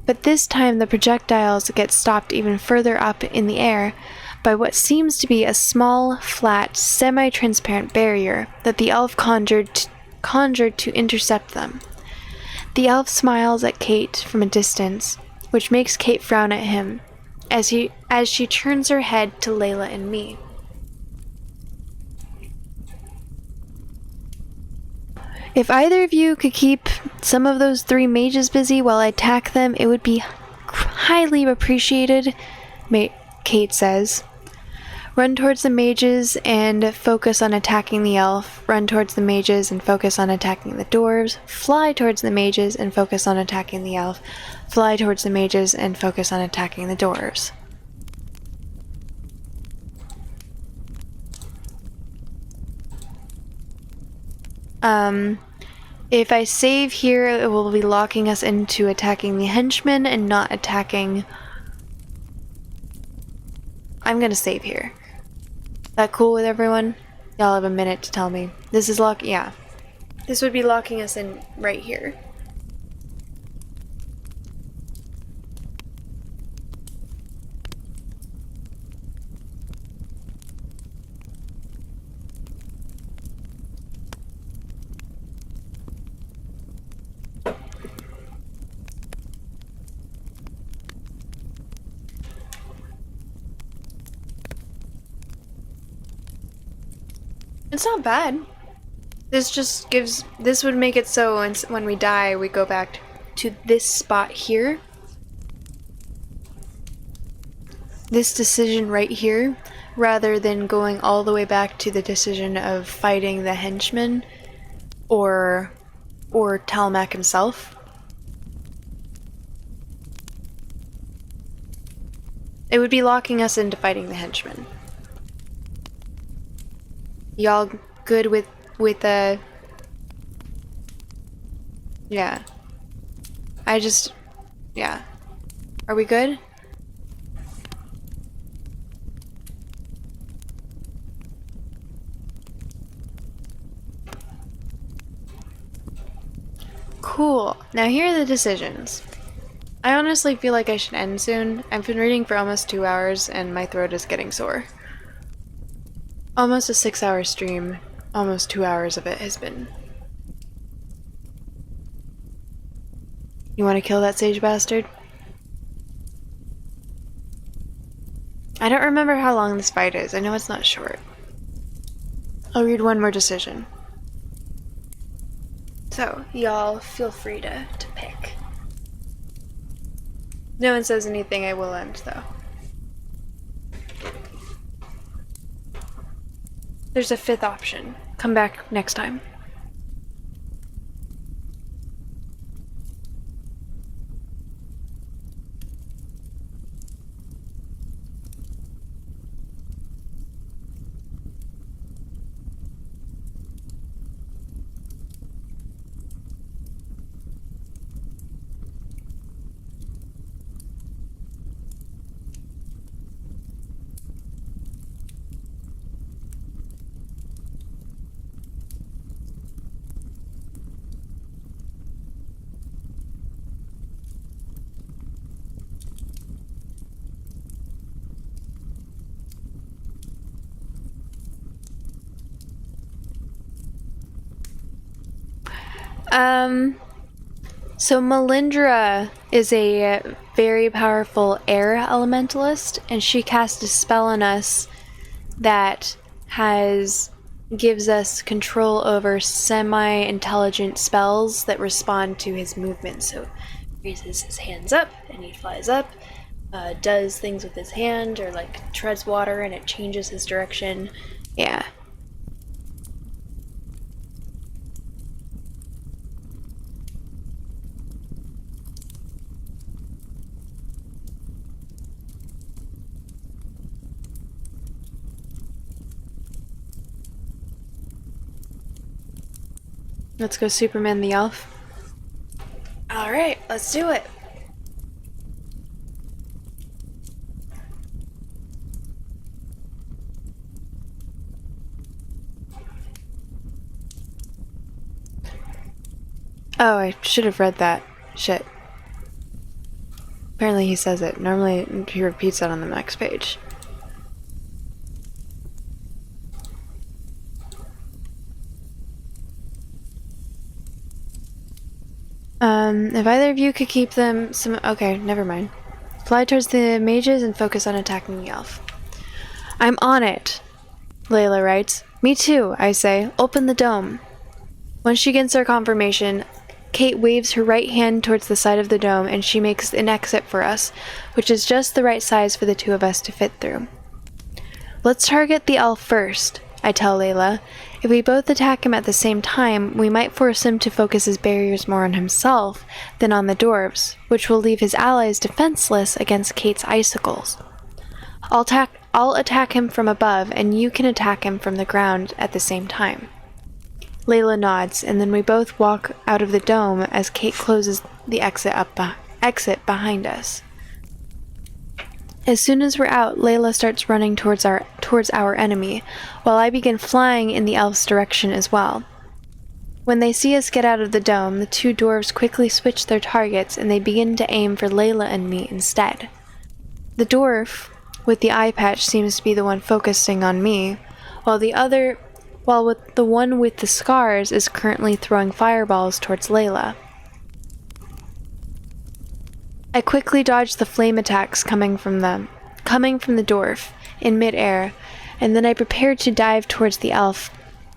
the projectiles get stopped even further up in the air by what seems to be a small, flat, semi-transparent barrier that the elf conjured to intercept them. The elf smiles at Kate from a distance, which makes Kate frown at him as she turns her head to Layla and me. If either of you could keep some of those 3 mages busy while I attack them, it would be highly appreciated, Kate says. Run towards the mages and focus on attacking the elf. Run towards the mages and focus on attacking the dwarves. Fly towards the mages and focus on attacking the elf. Fly towards the mages and focus on attacking the dwarves. If I save here, it will be locking us into attacking the henchmen and not attacking... I'm gonna save here. That cool with everyone? Y'all have a minute to tell me. This is yeah. This would be locking us in right here. It's not bad. This would make it so when we die, we go back to this spot here. This decision right here, rather than going all the way back to the decision of fighting the henchman or Talmac himself. It would be locking us into fighting the henchman. Y'all good with the... Yeah. Yeah. Are we good? Cool. Now here are the decisions. I honestly feel like I should end soon. I've been reading for almost 2 hours and my throat is getting sore. Almost a 6-hour stream. Almost 2 hours of it has been. You want to kill that sage bastard? I don't remember how long this fight is. I know it's not short. I'll read one more decision. So, y'all feel free to pick. No one says anything, I will end, though. There's a 5th option. Come back next time. So Melindra is a very powerful air elementalist, and she cast a spell on us that gives us control over semi-intelligent spells that respond to his movement. So raises his hands up and he flies up, does things with his hand, or like treads water and it changes his direction. Yeah. Let's go Superman the Elf. Alright, let's do it. Oh, I should have read that. Shit. Apparently he says it. Normally he repeats that on the next page. If either of you could keep them okay, never mind. Fly towards the mages and focus on attacking the elf. I'm on it, Layla writes. Me too, I say. Open the dome. Once she gets her confirmation, Kate waves her right hand towards the side of the dome and she makes an exit for us, which is just the right size for the two of us to fit through. Let's target the elf first, I tell Layla. If we both attack him at the same time, we might force him to focus his barriers more on himself than on the dwarves, which will leave his allies defenseless against Kate's icicles. I'll attack him from above, and you can attack him from the ground at the same time. Layla nods, and then we both walk out of the dome as Kate closes the exit behind us. As soon as we're out, Layla starts running towards our enemy, while I begin flying in the elf's direction as well. When they see us get out of the dome, the two dwarves quickly switch their targets and they begin to aim for Layla and me instead. The dwarf with the eye patch seems to be the one focusing on me, while the one with the scars is currently throwing fireballs towards Layla. I quickly dodge the flame attacks coming from the dwarf in midair, and then I prepare to dive towards the elf.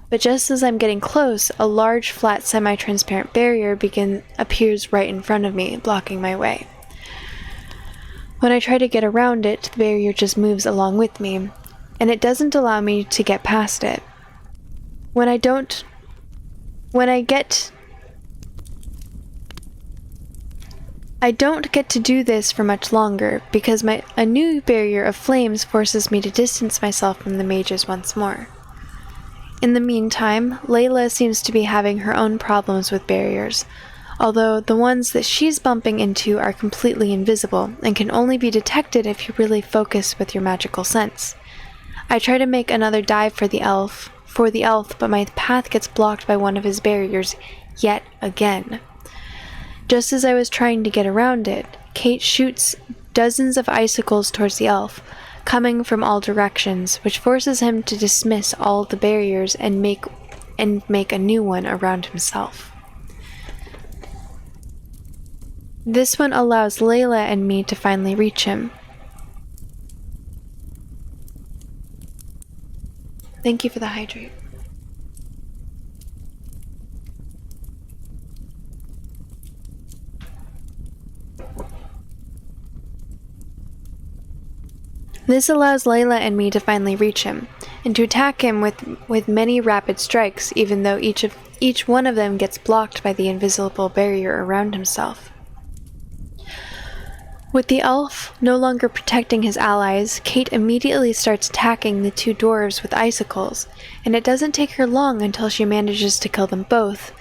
But just as I'm getting close, a large, flat, semi-transparent barrier appears right in front of me, blocking my way. When I try to get around it, the barrier just moves along with me, and it doesn't allow me to get past it. I don't get to do this for much longer, because a new barrier of flames forces me to distance myself from the mages once more. In the meantime, Layla seems to be having her own problems with barriers, although the ones that she's bumping into are completely invisible and can only be detected if you really focus with your magical sense. I try to make another dive for the elf, but my path gets blocked by one of his barriers yet again. Just as I was trying to get around it, Kate shoots dozens of icicles towards the elf, coming from all directions, which forces him to dismiss all the barriers and make a new one around himself. This one allows Layla and me to finally reach him. Thank you for the hydrate. This allows Layla and me to finally reach him, and to attack him with many rapid strikes, even though each one of them gets blocked by the invisible barrier around himself. With the elf no longer protecting his allies, Kate immediately starts attacking the two dwarves with icicles, and it doesn't take her long until she manages to kill them both,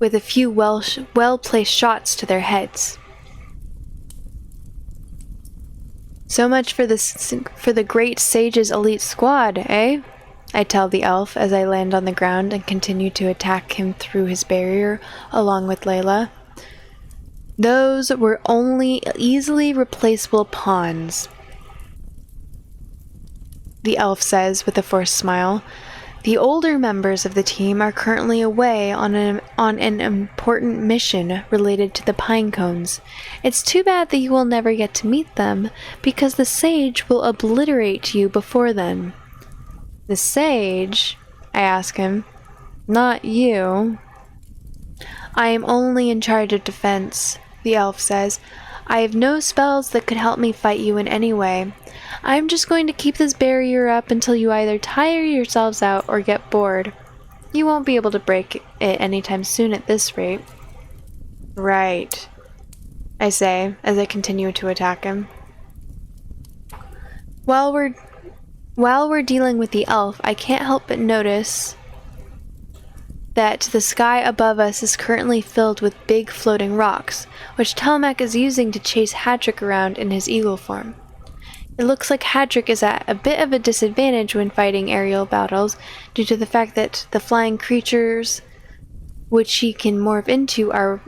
with a few well-placed shots to their heads. So much for the great sage's elite squad, eh? I tell the elf as I land on the ground and continue to attack him through his barrier along with Layla. Those were only easily replaceable pawns, the elf says with a forced smile. The older members of the team are currently away on an important mission related to the pine cones. It's too bad that you will never get to meet them, because the sage will obliterate you before then. The sage? I ask him. Not you. I am only in charge of defense, the elf says. I have no spells that could help me fight you in any way. I am just going to keep this barrier up until you either tire yourselves out or get bored. You won't be able to break it anytime soon at this rate. Right, I say as I continue to attack him. While we're dealing with the elf, I can't help but notice that the sky above us is currently filled with big floating rocks, which Telmac is using to chase Hadric around in his eagle form. It looks like Hadric is at a bit of a disadvantage when fighting aerial battles due to the fact that the flying creatures which he can morph into are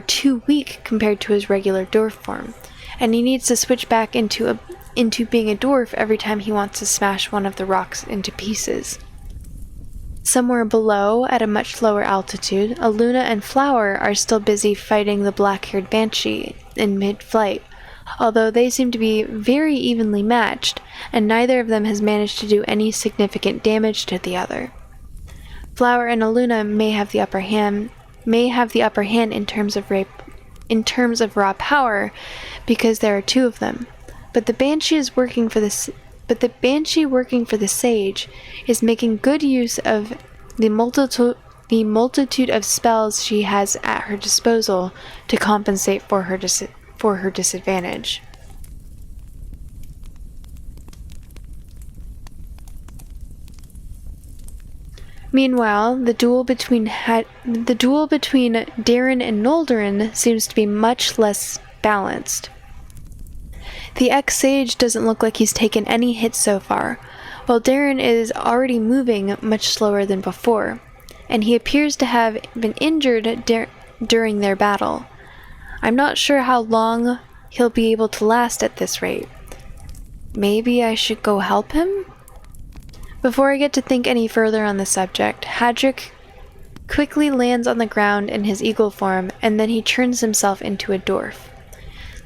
too weak compared to his regular dwarf form, and he needs to switch back into being a dwarf every time he wants to smash one of the rocks into pieces. Somewhere below, at a much lower altitude, Aluna and Flower are still busy fighting the black-haired banshee in mid-flight, although they seem to be very evenly matched, and neither of them has managed to do any significant damage to the other. Flower and Aluna may have the upper hand in terms of raw power, because there are two of them, but the banshee working for the sage is making good use of the multitude of spells she has at her disposal to compensate for her disadvantage. Meanwhile, the duel between Darren and Noldorin seems to be much less balanced. The ex-sage doesn't look like he's taken any hits so far, while Darren is already moving much slower than before, and he appears to have been injured during their battle. I'm not sure how long he'll be able to last at this rate. Maybe I should go help him? Before I get to think any further on the subject, Hadric quickly lands on the ground in his eagle form, and then he turns himself into a dwarf.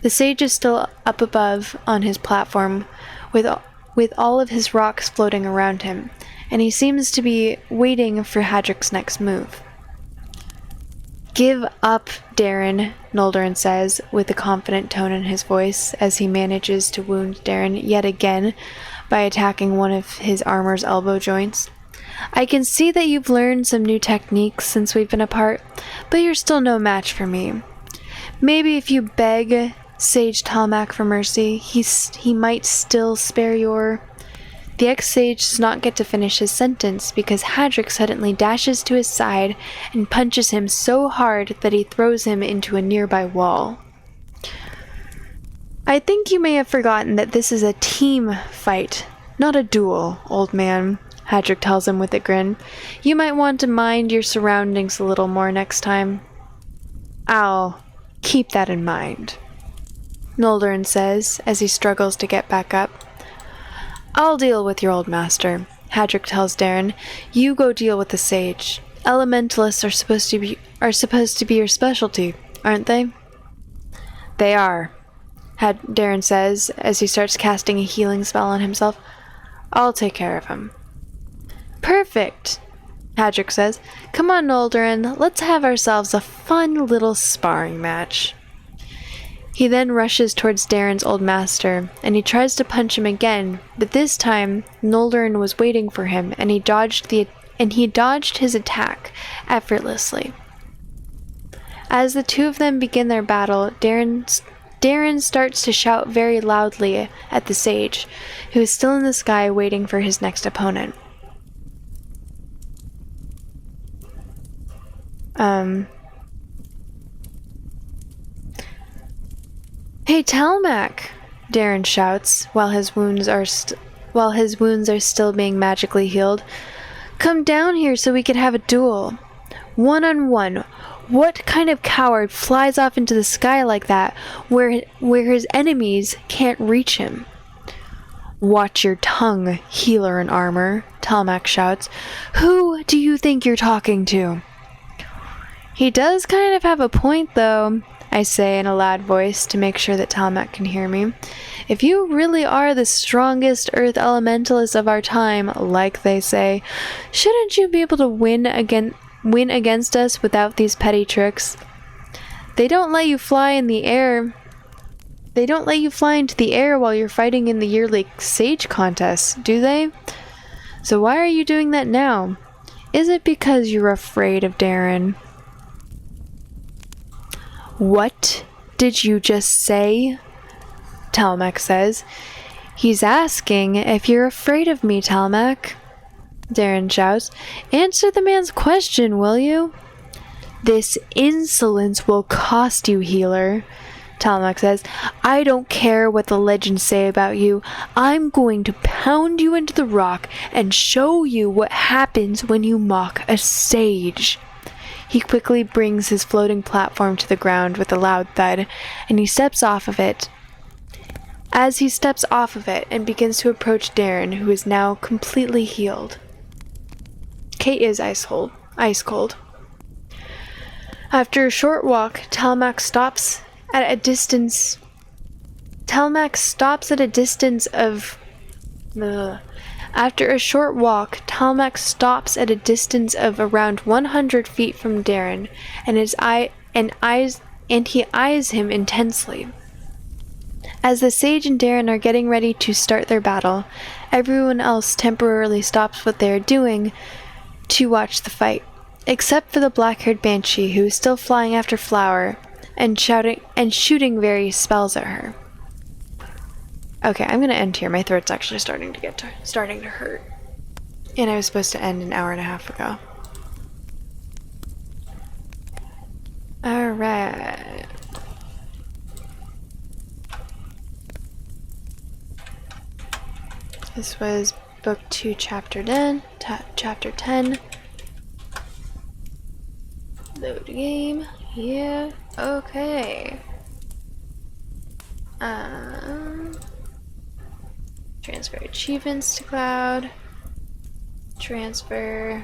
The sage is still up above on his platform, with all of his rocks floating around him, and he seems to be waiting for Hadric's next move. Give up, Darren, Noldorin says, with a confident tone in his voice, as he manages to wound Darren yet again by attacking one of his armor's elbow joints. I can see that you've learned some new techniques since we've been apart, but you're still no match for me. Maybe if you beg Sage Telmac for mercy, he might still spare your... The ex-sage does not get to finish his sentence because Hadric suddenly dashes to his side and punches him so hard that he throws him into a nearby wall. I think you may have forgotten that this is a team fight, not a duel, old man, Hadric tells him with a grin. You might want to mind your surroundings a little more next time. I'll keep that in mind, Noldorin says as he struggles to get back up. I'll deal with your old master, Hadric tells Darren. You go deal with the sage. Elementalists are supposed to be your specialty, aren't they? They are, Darren says as he starts casting a healing spell on himself. I'll take care of him. Perfect, Hadric says. Come on, Noldorin, let's have ourselves a fun little sparring match. He then rushes towards Darren's old master, and he tries to punch him again, but this time Noldorin was waiting for him, and he dodged his attack effortlessly. As the two of them begin their battle, Darren starts to shout very loudly at the sage, who is still in the sky waiting for his next opponent. Hey, Talmac! Darren shouts while his wounds are still being magically healed. Come down here so we can have a duel. 1-on-1. What kind of coward flies off into the sky like that, where his enemies can't reach him? Watch your tongue, healer in armor, Talmac shouts. Who do you think you're talking to? He does kind of have a point, though, I say in a loud voice to make sure that Talmac can hear me. If you really are the strongest earth elementalist of our time, like they say, shouldn't you be able to win against us without these petty tricks? They don't let you fly in the air. They don't let you fly into the air while you're fighting in the yearly sage contests, do they? So why are you doing that now? Is it because you're afraid of Darren? What did you just say? Talmac says. He's asking if you're afraid of me, Talmac. Darren shouts. Answer the man's question, will you? This insolence will cost you, healer. Talmac says. I don't care what the legends say about you. I'm going to pound you into the rock and show you what happens when you mock a sage. He quickly brings his floating platform to the ground with a loud thud, and he steps off of it. As he steps off of it and begins to approach Darren, who is now completely healed. Kate is ice cold. After a short walk, Talmac stops at a distance of After a short walk, Talmac stops at a distance of around 100 feet from Darren, and he eyes him intensely. As the sage and Darren are getting ready to start their battle, everyone else temporarily stops what they are doing to watch the fight, except for the black-haired banshee, who is still flying after Flower and shooting various spells at her. Okay, I'm gonna end here. My throat's actually starting to hurt. And I was supposed to end an hour and a half ago. Alright. This was book 2, chapter 10. Load game. Yeah. Okay. Transfer achievements to cloud. Transfer.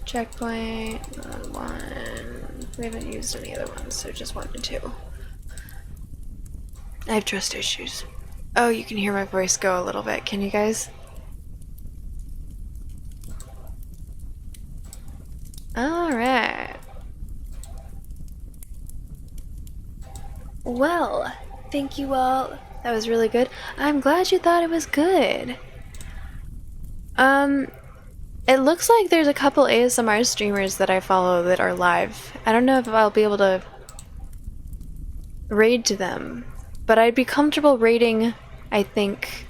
Checkpoint. One. We haven't used any other ones, so just 1 and 2. I have trust issues. Oh, you can hear my voice go a little bit. Can you guys? Alright. Well, thank you all. That was really good. I'm glad you thought it was good. It looks like there's a couple ASMR streamers that I follow that are live. I don't know if I'll be able to raid to them, but I'd be comfortable raiding, I think.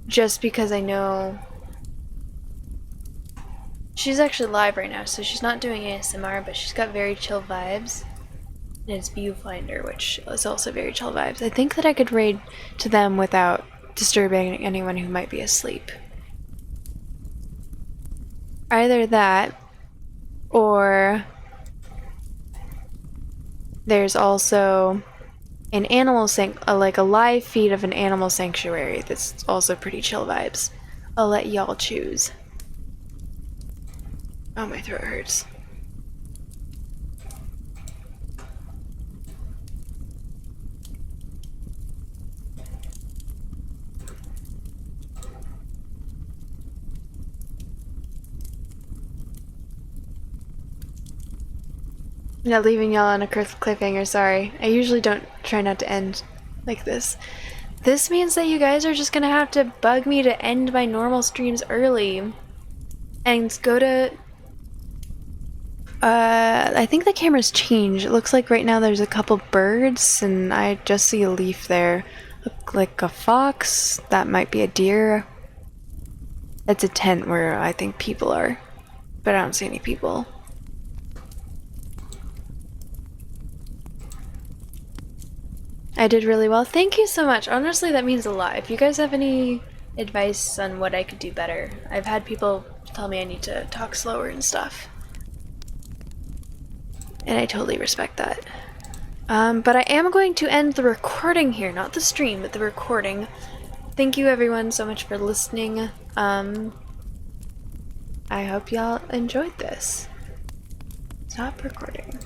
Just because I know she's actually live right now, so she's not doing ASMR, but she's got very chill vibes. And it's Viewfinder, which is also very chill vibes. I think that I could raid to them without disturbing anyone who might be asleep. Either that, or there's also an animal like a live feed of an animal sanctuary that's also pretty chill vibes. I'll let y'all choose. Oh, my throat hurts. Yeah, leaving y'all on a cliffhanger, sorry. I usually don't try not to end like this. This means that you guys are just gonna have to bug me to end my normal streams early. And go to... I think the camera's changed. It looks like right now there's a couple birds, and I just see a leaf there. Look like a fox. That might be a deer. It's a tent where I think people are, but I don't see any people. I did really well. Thank you so much. Honestly, that means a lot. If you guys have any advice on what I could do better, I've had people tell me I need to talk slower and stuff. And I totally respect that. But I am going to end the recording here, not the stream, but the recording. Thank you everyone so much for listening. I hope y'all enjoyed this. Stop recording.